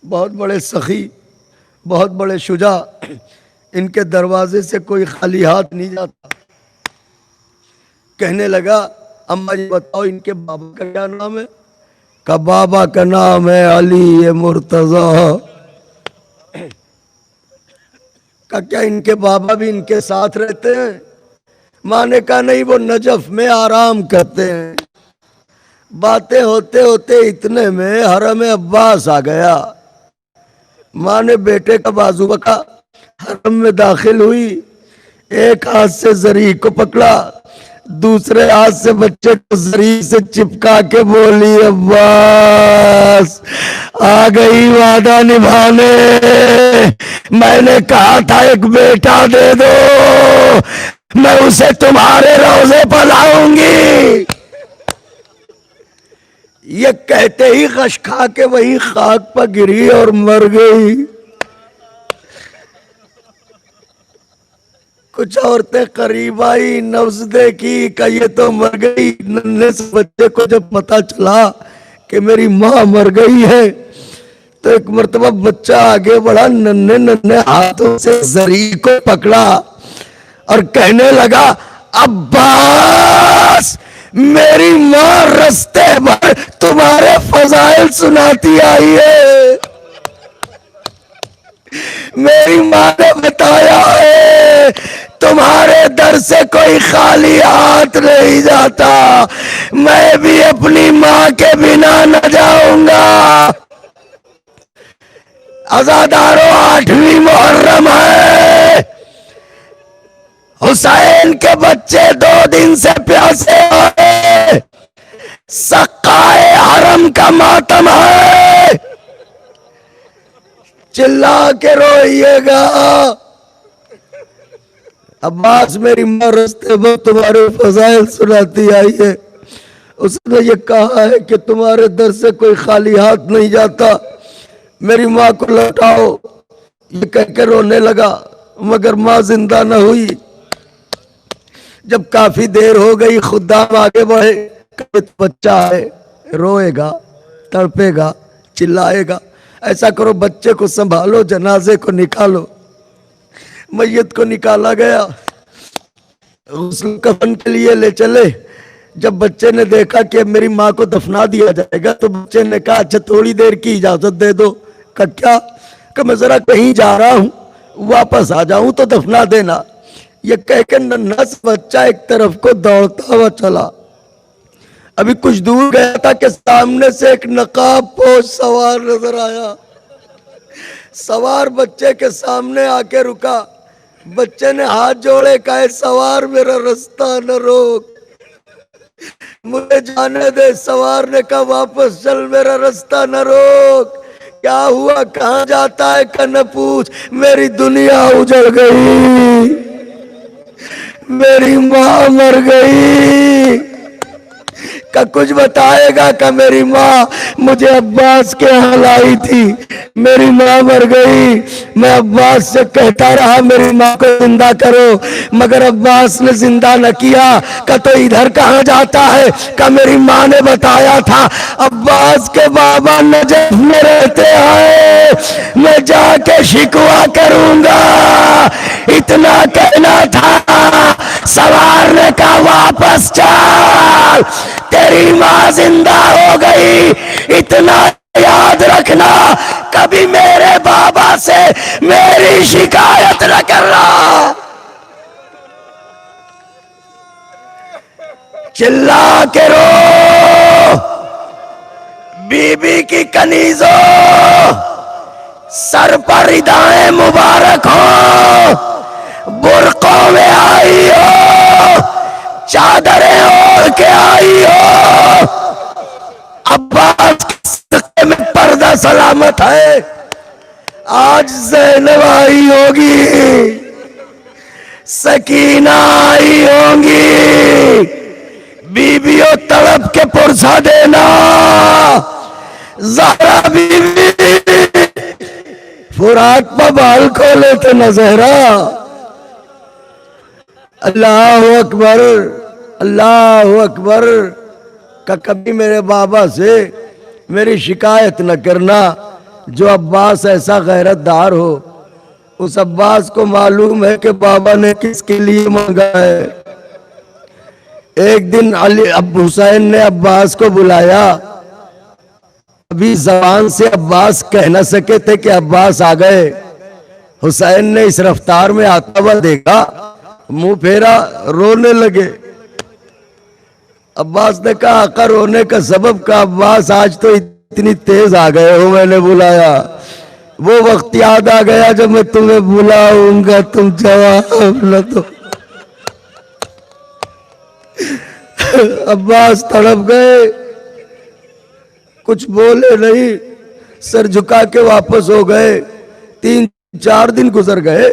بہت بڑے سخی، بہت بڑے شجاع، ان کے دروازے سے کوئی خالی ہاتھ نہیں جاتا۔ کہنے لگا اماں یہ بتاؤ ان کے بابا کا کیا نام ہے؟ کہ بابا کا نام ہے علی مرتضی۔ کہ کیا ان کے بابا بھی ان کے ساتھ رہتے ہیں؟ ماں نے کہا نہیں، وہ نجف میں آرام کرتے ہیں۔ باتیں ہوتے ہوتے اتنے میں حرم عباس آ گیا۔ ماں نے بیٹے کا بازو پکڑا، حرم میں داخل ہوئی، ایک ہاتھ سے زری کو پکڑا، دوسرے ہاتھ سے بچے کو زری سے چپکا کے بولی عباس آ گئی وعدہ نبھانے، میں نے کہا تھا ایک بیٹا دے دو، میں اسے تمہارے روضے پر لاؤں گی۔ یہ کہتے ہی غش کھا کے وہی خاک پر گری اور مر گئی۔ کچھ عورتیں قریب آئی، نوزدے کی کہ یہ تو مر گئی۔ ننھے سے بچے کو جب پتا چلا کہ میری ماں مر گئی ہے تو ایک مرتبہ بچہ آگے بڑھا، ننھے ننھے ہاتھوں سے زری کو پکڑا اور کہنے لگا عباس میری ماں رستے بھر تمہارے فضائل سناتی آئی ہے، میری ماں نے بتایا ہے تمہارے در سے کوئی خالی ہاتھ نہیں جاتا، میں بھی اپنی ماں کے بنا نہ جاؤں گا۔ عزادارو 8ویں محرم ہے، حسین کے بچے 2 دن سے پیاسے آئے، سقائے حرم کا ماتم ہے، چلا کے روئیے گا۔ عباس میری ماں رستے میں تمہارے فضائل سناتی آئی ہے، اس نے یہ کہا ہے کہ تمہارے در سے کوئی خالی ہاتھ نہیں جاتا، میری ماں کو لوٹاؤ۔ یہ کہہ کے رونے لگا مگر ماں زندہ نہ ہوئی۔ جب کافی دیر ہو گئی خدام آگے بڑھے، بچہ ہے روئے گا، تڑپے گا، چلائے گا، ایسا کرو بچے کو سنبھالو، جنازے کو نکالو۔ میت کو نکالا گیا، غسل کفن کے لیے لے چلے۔ جب بچے نے دیکھا کہ میری ماں کو دفنا دیا جائے گا تو بچے نے کہا اچھا تھوڑی دیر کی اجازت دے دو۔ کہا کیا؟ کہ میں ذرا کہیں جا رہا ہوں، واپس آ جاؤں تو دفنا دینا۔ یہ کہہ کے ننھا سا بچہ ایک طرف کو دوڑتا ہوا چلا۔ ابھی کچھ دور گیا تھا کہ سامنے سے ایک نقاب پوش سوار نظر آیا۔ سوار بچے کے سامنے آ کے رکا، بچے نے ہاتھ جوڑے، کہا سوار میرا رستہ نہ روک، مجھے جانے دے۔ سوار نے کہا واپس چل، میرا رستہ نہ روک۔ کیا ہوا، کہاں جاتا ہے کہ نہ پوچھ، میری دنیا اجڑ گئی، میری ماں مر گئی۔ کہ کچھ بتائے گا کہ میری ماں مجھے عباس کے ہاں لائی تھی، میری ماں مر گئی، میں عباس سے کہتا رہا میری ماں کو زندہ کرو مگر عباس نے زندہ نہ کیا۔ کہ تو ادھر کہاں جاتا ہے؟ کہ میری ماں نے بتایا تھا عباس کے بابا نجف میں رہتے ہیں، میں جا کے شکوہ کروں گا، اتنا کہنا تھا۔ سوار نے کہا واپس چل، تیری ماں زندہ ہو گئی، اتنا یاد رکھنا کبھی میرے بابا سے میری شکایت نہ کرنا۔ چلا کے رو، بی بی کی کنیزوں سر پر ردائیں مبارک ہو، برقعوں میں آئی ہو، چادریں اوڑھ کے آئی ہو، عباس کے صدقے میں پردہ سلامت ہے۔ آج زینب آئی ہوگی، سکینہ آئی ہوں گی، بیویوں تڑپ کے پرسا دینا۔ زہرا بی بی فرات پہ بال کھولے تھے نہ زہرا۔ اللہ اکبر، اللہ اکبر۔ کہ کبھی میرے بابا سے میری شکایت نہ کرنا۔ جو عباس ایسا غیرت دار ہو، اس عباس کو معلوم ہے کہ بابا نے کس کے لیے مانگا ہے۔ ایک دن حسین نے عباس کو بلایا، ابھی زبان سے عباس کہہ نہ سکے تھے کہ عباس آ گئے۔ حسین نے اس رفتار میں آتا ہوا دیکھا، منہ پھیرا، رونے لگے۔ عباس نے کہا آقا رونے کا سبب؟ کا عباس آج تو اتنی تیز آ گئے ہو، میں نے بلایا، وہ وقت یاد آ گیا جب میں تمہیں بلاؤں گا تم جواب نہ دو۔ عباس تڑپ گئے، کچھ بولے نہیں، سر جھکا کے واپس ہو گئے۔ 3-4 دن گزر گئے،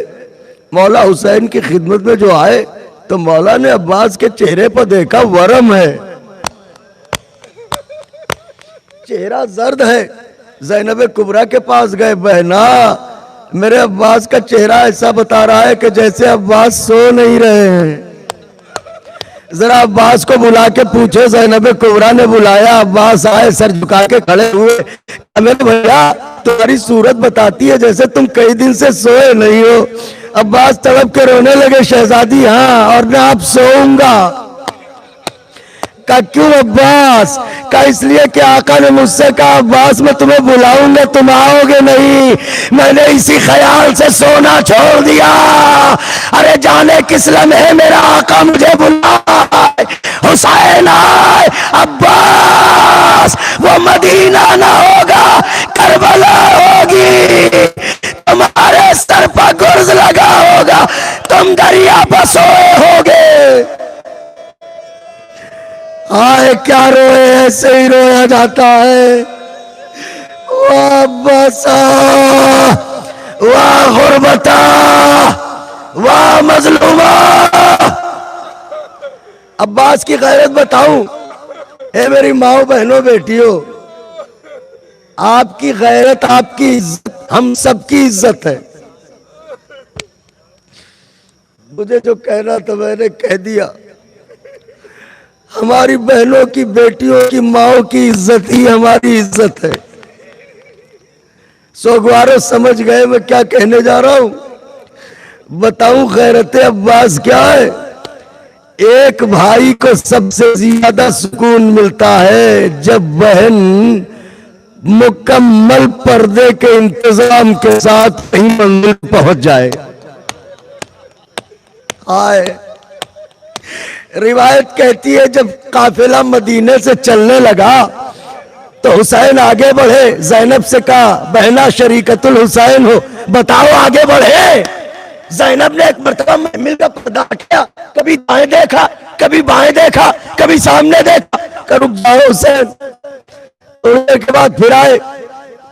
مولا حسین کی خدمت میں جو آئے تو مولا نے عباس کے چہرے پر دیکھا ورم ہے، چہرہ زرد ہے۔ زینب کبریٰ کے پاس گئے، بہنا میرے عباس کا چہرہ ایسا بتا رہا ہے کہ جیسے عباس سو نہیں رہے ہیں، ذرا عباس کو بلا کے پوچھو۔ زینب کبریٰ نے بلایا، عباس آئے، سر جھکا کے کھڑے ہوئے۔ میرے بھیا تمہاری صورت بتاتی ہے جیسے تم کئی دن سے سوئے نہیں ہو۔ عباس تڑپ کے رونے لگے، شہزادی ہاں اور میں اب سوؤں گا۔ کہا کیوں عباس؟ کہا اس لیے کہ آقا نے مجھ سے کہا عباس میں تمہیں بلاؤں گا تم آؤ گے نہیں، میں نے اسی خیال سے سونا چھوڑ دیا۔ ارے جانے کس لمحے میرا آقا مجھے بلائے، حسین آئے، عباس وہ مدینہ نہ ہوگا کربلا ہوگی، تمہارے سر پر گرز لگا ہوگا، تم دریا پر سوئے ہوگے۔ آئے کیا روئے، ایسے ہی رویا جاتا ہے۔ واہ عباسا، واہ غربتا، واہ مظلومہ۔ عباس کی غیرت بتاؤں، اے میری ماؤں بہنوں بیٹیوں، آپ کی غیرت، آپ کی عزت ہم سب کی عزت ہے۔ مجھے جو کہنا تھا میں نے کہہ دیا۔ ہماری بہنوں کی، بیٹیوں کی، ماؤں کی عزت ہی ہماری عزت ہے۔ سوگوارو سمجھ گئے میں کیا کہنے جا رہا ہوں؟ بتاؤں غیرت عباس کیا ہے؟ ایک بھائی کو سب سے زیادہ سکون ملتا ہے جب بہن مکمل پردے کے انتظام کے ساتھ کہیں منزل پہنچ جائے۔ آئے روایت کہتی ہے جب قافلہ مدینے سے چلنے لگا تو حسین آگے بڑھے، زینب سے کہا بہنا شریکت الحسین ہو، بتاؤ آگے بڑھے۔ زینب نے ایک مرتبہ محمل کا پردہ کیا، کبھی دائیں دیکھا، کبھی بائیں دیکھا، کبھی سامنے دیکھا، کہ رک جاؤ حسین۔ تھوڑے کے بعد پھر آئے،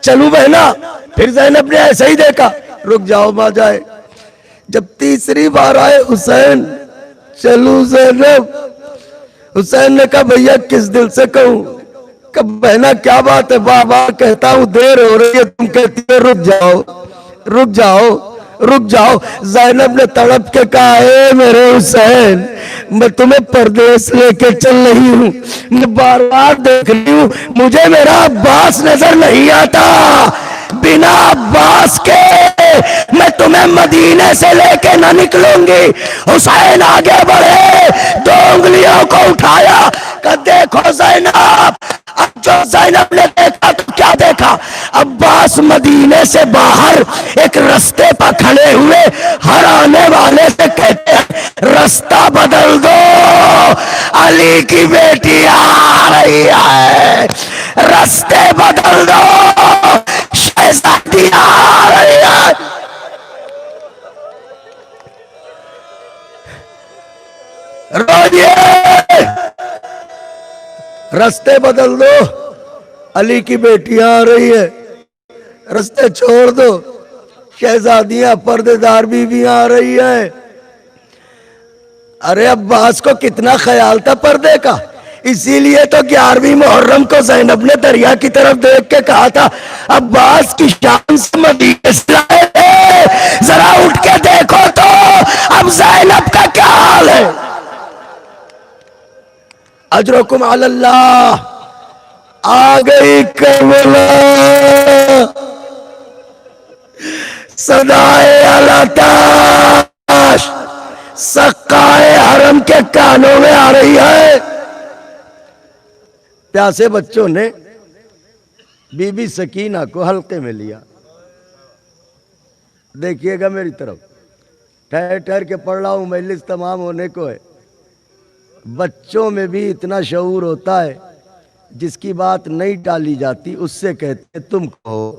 چلو بہنا، پھر زینب نے ایسے ہی دیکھا، رک جاؤ ماں جائے۔ جب تیسری بار آئے حسین، چلو زینب۔ حسین نے کہا بھیا کس دل سے کہوں؟ کہ بہنا کیا بات ہے، بار بار کہتا ہوں دیر ہو رہی ہے، تم کہتی ہے رک جاؤ رک جاؤ رک جاؤ۔ زینب نے تڑپ کے کہا اے میرے حسین، میں تمہیں پردیس لے کے چل رہی ہوں، میں بار بار دیکھ رہی ہوں، مجھے میرا عباس نظر نہیں آتا، بنا عباس کے میں تمہیں مدینے سے لے کے نہ نکلوں گی۔ حسین آگے بڑھے، 2 انگلیوں کو اٹھایا کہ دیکھو زینب۔ اب جو زینب نے دیکھا تو کیا دیکھا؟ عباس مدینے سے باہر ایک رستے پر کھڑے ہوئے، ہر آنے والے سے کہتے ہیں رستہ بدل دو، علی کی بیٹی آ رہی ہے، رستے بدل دو، شہزادی آ رہی ہے۔ روئیے، رستے بدل دو، علی کی بیٹی آ رہی ہے، رستے چھوڑ دو، شہزادیاں پردے دار بیویاں آ رہی ہیں۔ ارے عباس کو کتنا خیال تھا پردے کا، اسی لیے تو 11ویں محرم کو زینب نے دریا کی طرف دیکھ کے کہا تھا عباس کی شان سے مدینے سے لائے، ذرا اٹھ کے دیکھو تو اب زینب کا کیا حال ہے۔ اجرکم علی اللہ، آ گئی کربلا، صدائے العطاش سقائے حرم کے کانوں میں آ رہی ہے۔ پیاسے بچوں نے بی بی سکینہ کو حلقے میں لیا۔ دیکھیے گا میری طرف، ٹھہر ٹھہر کے پڑھ رہا ہوں، مجلس تمام ہونے کو ہے۔ بچوں میں بھی اتنا شعور ہوتا ہے، جس کی بات نہیں ٹالی جاتی اس سے کہتے ہیں تم کہو۔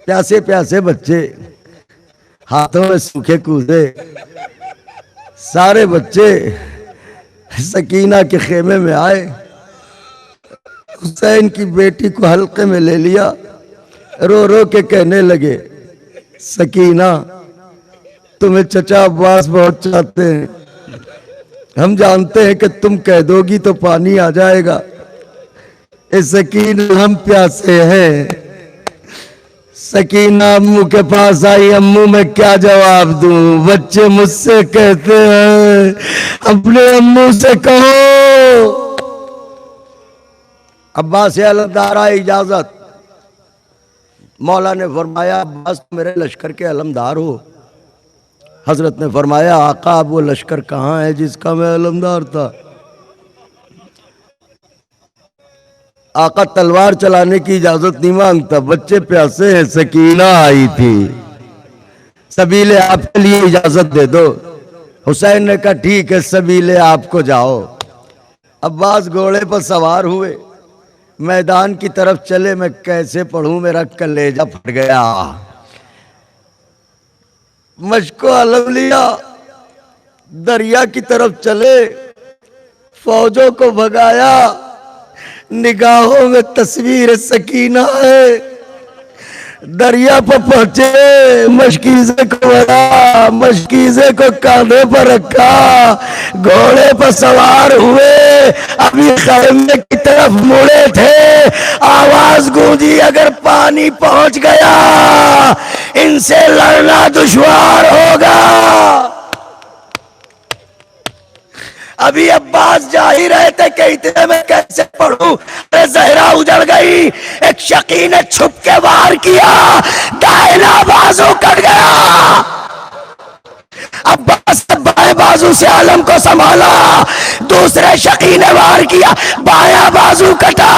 پیاسے پیاسے بچے، ہاتھوں میں سوکھے کوزے، سارے بچے سکینہ کے خیمے میں آئے، حسین کی بیٹی کو حلقے میں لے لیا، رو رو کے کہنے لگے سکینہ تمہیں چچا عباس بہت چاہتے ہیں، ہم جانتے ہیں کہ تم کہہ دو گی تو پانی آ جائے گا، اے سکینہ ہم پیاسے ہیں۔ سکینہ امو کے پاس آئی، امو میں کیا جواب دوں، بچے مجھ سے کہتے ہیں اپنے امو سے کہو۔ عباس علمدار آئے اجازت، مولا نے فرمایا عباس میرے لشکر کے علمدار ہو؟ حضرت نے فرمایا آقا اب وہ لشکر کہاں ہے جس کا میں علمدار تھا؟ آقا تلوار چلانے کی اجازت نہیں مانگتا، بچے پیاسے ہیں، سکینہ آئی تھی، سبیل آپ کے لیے اجازت دے دو۔ حسین نے کہا ٹھیک ہے سبیل آپ کو جاؤ۔ عباس گھوڑے پر سوار ہوئے، میدان کی طرف چلے، میں کیسے پڑھوں میرا کلیجہ پھٹ گیا۔ مشکو علم لیا، دریا کی طرف چلے، فوجوں کو بھگایا، نگاہوں میں تصویر سکینہ ہے، دریا پر پہنچے، مشکیزے کو بڑھا، مشکیزے کو کاندھے پر رکھا، گھوڑے پر سوار ہوئے، ابھی خیمے کی طرف مڑے تھے، آواز گونجی اگر پانی پہنچ گیا ان سے لڑنا دشوار ہوگا۔ ابھی عباس جا ہی رہے تھے کہ اتنے میں کیسے پڑھوں، زہرا اجڑ گئی، ایک شقی نے چھپ کے وار کیا، دائنا بازو کٹ گیا۔ عباس نے بائیں بازو سے عالم کو سنبھالا، دوسرے شقی نے وار کیا، بایاں بازو کٹا،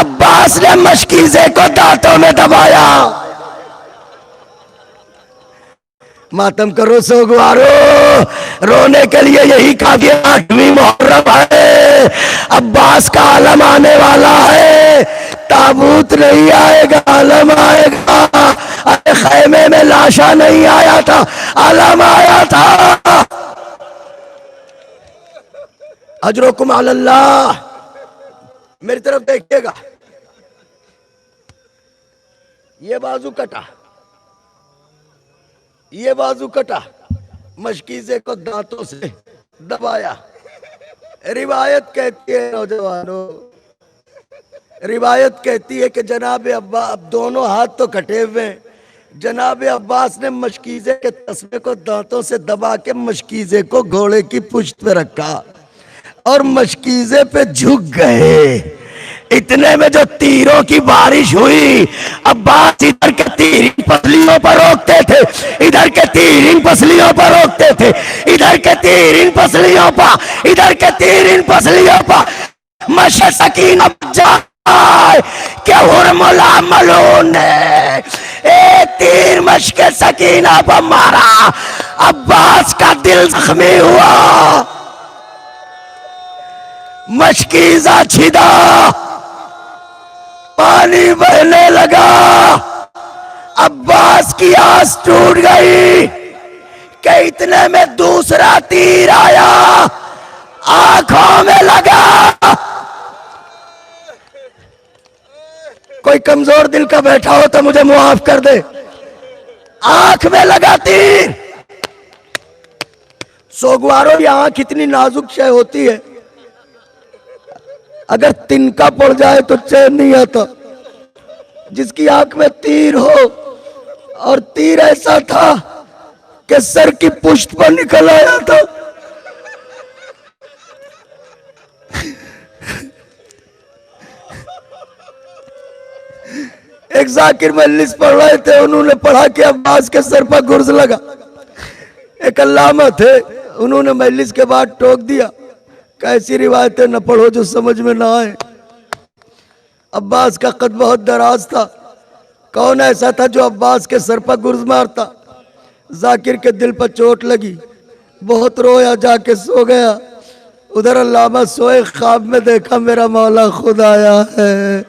عباس نے مشکیزے کو دانتوں میں دبایا۔ ماتم کرو سوگوارو، رونے کے لیے یہی کافی 8ویں محرم ہے، عباس کا عالم آنے والا ہے، تابوت نہیں آئے گا عالم آئے گا۔ ارے خیمے میں لاشا نہیں آیا تھا، عالم آیا تھا۔ اجرکم علی اللہ، میری طرف دیکھیے گا، یہ بازو کٹا، یہ بازو کٹا، مشکیزے کو دانتوں سے دبایا۔ روایت کہتی ہے نوجوانوں، روایت کہتی ہے کہ جناب عباس، اب دونوں ہاتھ تو کٹے ہوئے ہیں، جناب عباس نے مشکیزے کے تسمے کو دانتوں سے دبا کے مشکیزے کو گھوڑے کی پشت پہ رکھا اور مشکیزے پہ جھک گئے۔ اتنے میں جو تیروں کی بارش ہوئی، عباس ادھر کے تیر ان پسلیوں پر روکتے تھے، ادھر کے تیر ان پسلیوں پر روکتے تھے، ادھر کے تیر ان پسلیوں پر، ادھر کے تیر ان پسلیوں پر، مشہ سکینہ جائے کہ حرملا ملون نے ایک تیر مشک سکینہ پر مارا، عباس کا دل زخمی ہوا، مشکیزہ چھدا، پانی بہنے لگا، عباس کی آس ٹوٹ گئی کہ اتنے میں دوسرا تیر آیا، آنکھوں میں لگا۔ کوئی کمزور دل کا بیٹھا ہو تو مجھے معاف کر دے، آنکھ میں لگا تیر۔ سوگوارو یہ آنکھ اتنی نازک شے ہوتی ہے، اگر تنکا پڑ جائے تو چین نہیں آتا، جس کی آنکھ میں تیر ہو، اور تیر ایسا تھا کہ سر کی پشت پر نکل آیا تھا۔ ایک ذاکر مجلس پڑھ رہے تھے، انہوں نے پڑھا کہ عباس کے سر پر گرز لگا، ایک علامہ تھے، انہوں نے مجلس کے بعد ٹوک دیا کہ ایسی روایتیں نہ پڑھو جو سمجھ میں نہ آئے۔ عباس کا قد بہت دراز تھا، کون ایسا تھا جو عباس کے سر پر گرز مارتا؟ ذاکر کے دل پر چوٹ لگی، بہت رویا، جا کے سو گیا۔ ادھر علامہ سوئے، خواب میں دیکھا میرا مولا خود آیا ہے،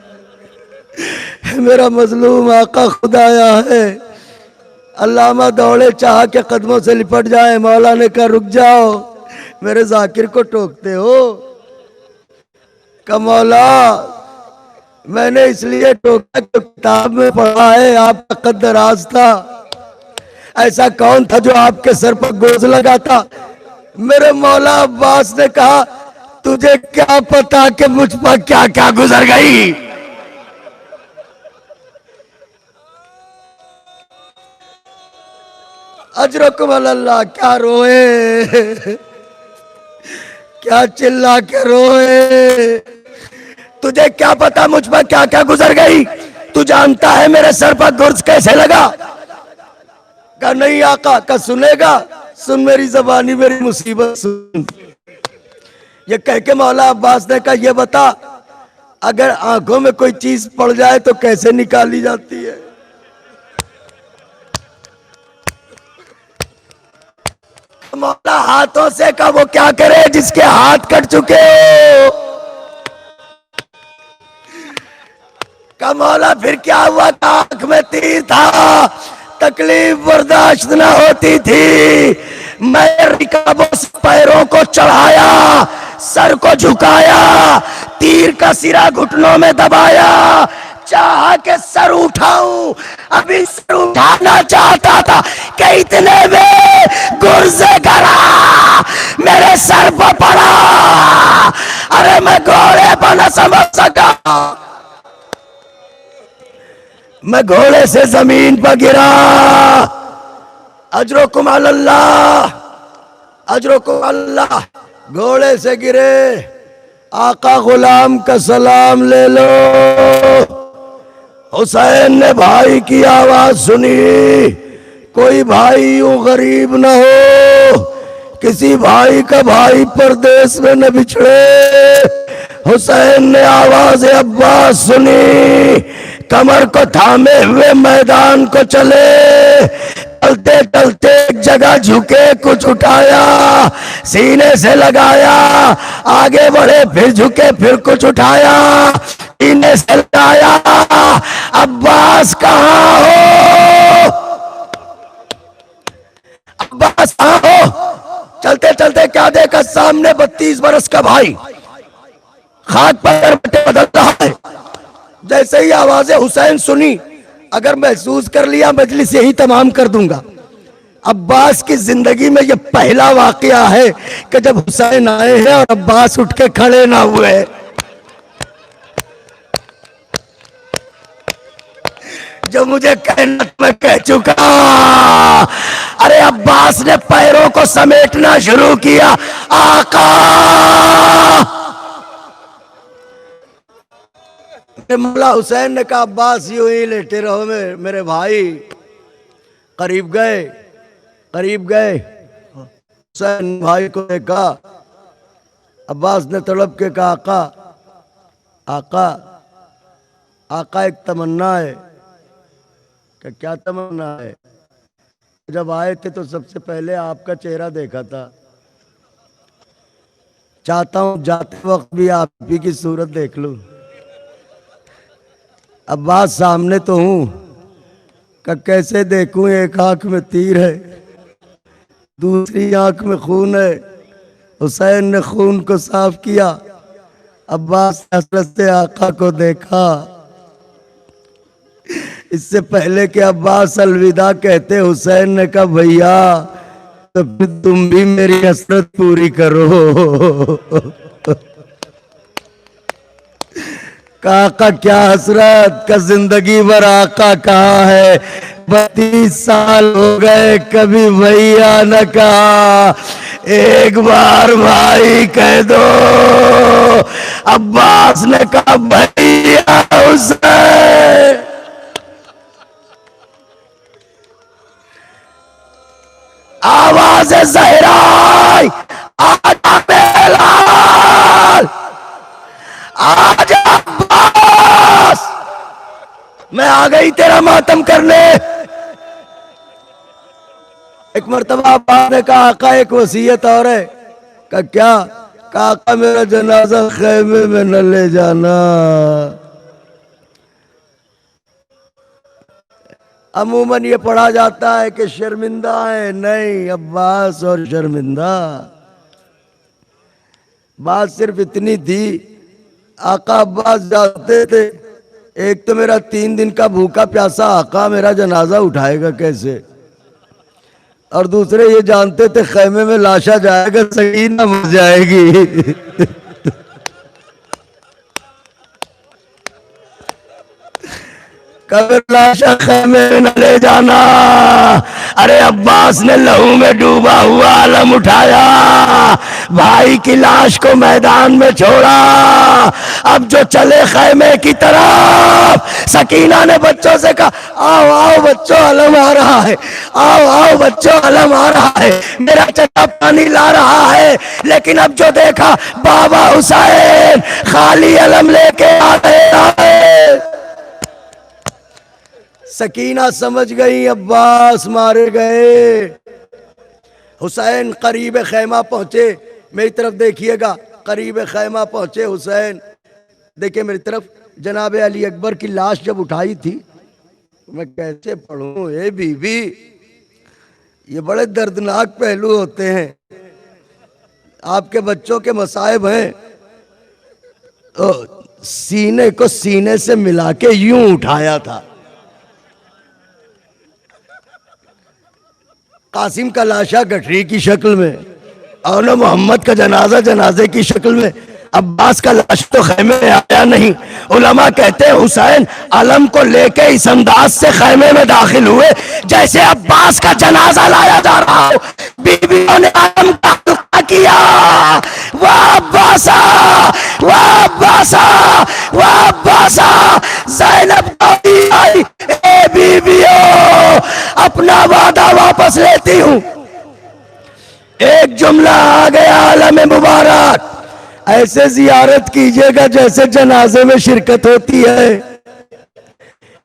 میرا مظلوم آقا خود آیا ہے۔ علامہ دوڑے چاہ کے قدموں سے لپٹ جائے، مولا نے کہا رک جاؤ، میرے ذاکر کو ٹوکتے ہو؟ کہ مولا میں نے اس لیے ٹوکا کہ کتاب میں پڑھا ہے آپ کا قد دراز تھا، ایسا کون تھا جو آپ کے سر پر گوز لگاتا؟ میرے مولا عباس نے کہا تجھے کیا پتا کہ مجھ پر کیا کیا گزر گئی؟ اجرکم اللہ، کیا روئے، کیا چلا کے روئے؟ تجھے کیا پتا مجھ پر کیا کیا گزر گئی؟ تو جانتا ہے میرے سر پر گرز کیسے لگا؟ کہا نہیں آقا، کہا سنے گا؟ سن میری زبانی، میری مصیبت سن۔ یہ کہہ کے مولا عباس نے کہا یہ بتا اگر آنکھوں میں کوئی چیز پڑ جائے تو کیسے نکالی جاتی ہے؟ مولا ہاتھوں سے کہا وہ کیا کرے جس کے ہاتھ کٹ چکے ہو؟ کہا مولا پھر کیا ہوا؟ کہ آنکھ میں تیر تھا، تکلیف برداشت نہ ہوتی تھی، میں رکابوں سے پیروں کو چڑھایا، سر کو جھکایا، تیر کا سرا گھٹنوں میں دبایا، چاہا کہ سر اٹھاؤں، ابھی سر اٹھانا چاہتا تھا کہ اتنے میں گرز گرا میرے سر پر پڑا، ارے میں گھوڑے پر نہ سمجھ سکا، میں گھوڑے سے زمین پر گرا۔ اجرکم اللہ، اجرکم اللہ، گھوڑے سے گرے، آقا غلام کا سلام لے لو۔ حسین نے بھائی کی آواز سنی، کوئی بھائی یوں غریب نہ ہو، کسی بھائی کا بھائی پردیس میں نہ بچھڑے۔ حسین نے آواز عباس سنی، کمر کو تھامے ہوئے میدان کو چلے، چلتے چلتے ایک جگہ جھکے، کچھ اٹھایا، سینے سے لگایا، آگے بڑھے، پھر جھکے، پھر کچھ اٹھایا، سینے سے لگایا، عباس کہاں ہو؟ عباس کہاں ہو؟ چلتے چلتے کیا دیکھا؟ سامنے 32 برس کا بھائی خاک پر بدل رہا ہے۔ جیسے ہی آواز حسین سنی، اگر محسوس کر لیا مجلس یہی تمام کر دوں گا۔ عباس کی زندگی میں یہ پہلا واقعہ ہے کہ جب حسین آئے ہیں اور عباس اٹھ کے کھڑے نہ ہوئے۔ جو مجھے کہنا میں کہہ چکا، ارے عباس نے پیروں کو سمیٹنا شروع کیا، آقا مولا حسین نے کہا عباس یوں ہی لیٹے رہو میرے بھائی۔ قریب گئے، قریب گئے، حسین بھائی کو دیکھا، عباس نے تڑپ کے کہا آقا، آقا، آقا ایک تمنا ہے۔ کہ کیا تمنا ہے؟ جب آئے تھے تو سب سے پہلے آپ کا چہرہ دیکھا تھا، چاہتا ہوں جاتے وقت بھی آپ ہی کی صورت دیکھ لوں۔ عباس سامنے تو ہوں، کہ کیسے دیکھوں؟ ایک آنکھ میں تیر ہے، دوسری آنکھ میں خون ہے۔ حسین نے خون کو صاف کیا، عباس حسرت سے آقا کو دیکھا۔ اس سے پہلے کہ عباس الوداع کہتے، حسین نے کہا بھیا تو پھر تم بھی میری حسرت پوری کرو۔ آقا کیا حسرت، کا زندگی بھر آقا کہاں ہے؟ 32 سال ہو گئے، کبھی بھیا نہ کہا، ایک بار بھائی کہہ دو۔ عباس نے کہا بھیا حسین۔ آواز زہرا آئی، آجا بلال، آجا عباس، میں آ گئی تیرا ماتم کرنے۔ ایک مرتبہ عباس نے کہا آقا ایک وصیت اور ہے۔ کہا کیا؟ کہا آقا میرا جنازہ خیمے میں نہ لے جانا۔ عموماً یہ پڑھا جاتا ہے کہ شرمندہ ہیں، نہیں، عباس اور شرمندہ۔ بات صرف اتنی تھی، آقا عباس جاتے تھے، ایک تو میرا 3 دن کا بھوکا پیاسا آقا میرا جنازہ اٹھائے گا کیسے، اور دوسرے یہ جانتے تھے خیمے میں لاشا جائے گا سکینہ مر جائے گی۔ کبھی لاشا خیمے میں نہ لے جانا۔ ارے عباس نے لہو میں ڈوبا ہوا علم اٹھایا، بھائی کی لاش کو میدان میں چھوڑا، اب جو چلے خیمے کی طرف۔ سکینہ نے بچوں سے کہا آؤ آؤ بچوں، علم آ رہا ہے، آؤ آؤ بچوں، علم آ رہا ہے، میرا چچا پانی لا رہا ہے۔ لیکن اب جو دیکھا بابا حسین خالی علم لے کے آ رہے۔ سکینہ سمجھ گئی عباس مارے گئے۔ حسین قریب خیمہ پہنچے، میری طرف دیکھیے گا، قریب خیمہ پہنچے حسین، دیکھیں میری طرف، جناب علی اکبر کی لاش جب اٹھائی تھی، میں کیسے پڑھوں اے بی بی، یہ بڑے دردناک پہلو ہوتے ہیں، آپ کے بچوں کے مصائب ہیں، سینے کو سینے سے ملا کے یوں اٹھایا تھا۔ قاسم کا لاشا گٹھری کی شکل میں، اور محمد کا جنازہ جنازے کی شکل میں، عباس کا لاش تو خیمے میں آیا نہیں۔ علماء کہتے ہیں حسین علم کو لے کے اس انداز سے خیمے میں داخل ہوئے جیسے عباس کا جنازہ لایا جا رہا ہو۔ بیویوں نے علم کا حلقہ کیا، واہ عباسا واہ عباسا واہ عباسا، زینب دوڑی آئی، اے بیویوں اپنا وعدہ واپس لیتی ہوں۔ ایک جملہ آ گیا علم مبارک، ایسے زیارت کیجئے گا جیسے جنازے میں شرکت ہوتی ہے۔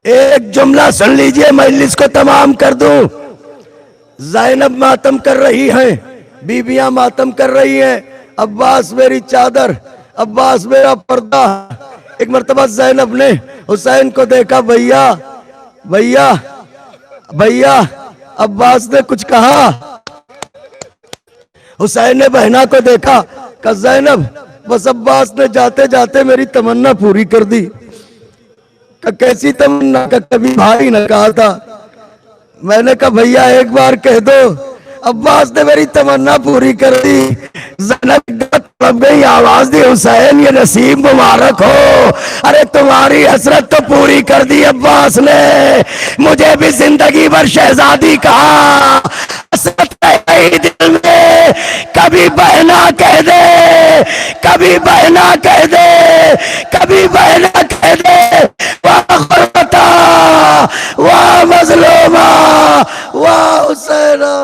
ایک جملہ سن لیجئے، مجلس کو تمام کر دوں۔ زینب ماتم کر رہی ہیں، بیویاں ماتم کر رہی ہیں، عباس میری چادر، عباس میرا پردہ۔ ایک مرتبہ زینب نے حسین کو دیکھا، بھیا بھیا بھیا، عباس نے کچھ کہا؟ حسین نے بہنا کو دیکھا، کہ زینب بس عباس نے جاتے جاتے میری تمنا پوری کر دی۔ کہ کیسی تمنا؟ کہ کبھی بھائی نہ کہا تھا۔ میں نے کہا بھیا ایک بار کہہ دو، عباس نے میری تمنا پوری کر دی۔ زینب تڑپ گئی، آواز دی، حسین یہ نصیب مبارک ہو، ارے تمہاری حسرت تو پوری کر دی عباس نے، مجھے بھی زندگی بھر شہزادی کہا، حسرت رہ گئی دل میں، کبھی بہنا کہہ دے، کبھی بہنا کہہ دے، کبھی بہنا کہہ دے، واہ غربتا واہ مظلومہ واہ حسینہ۔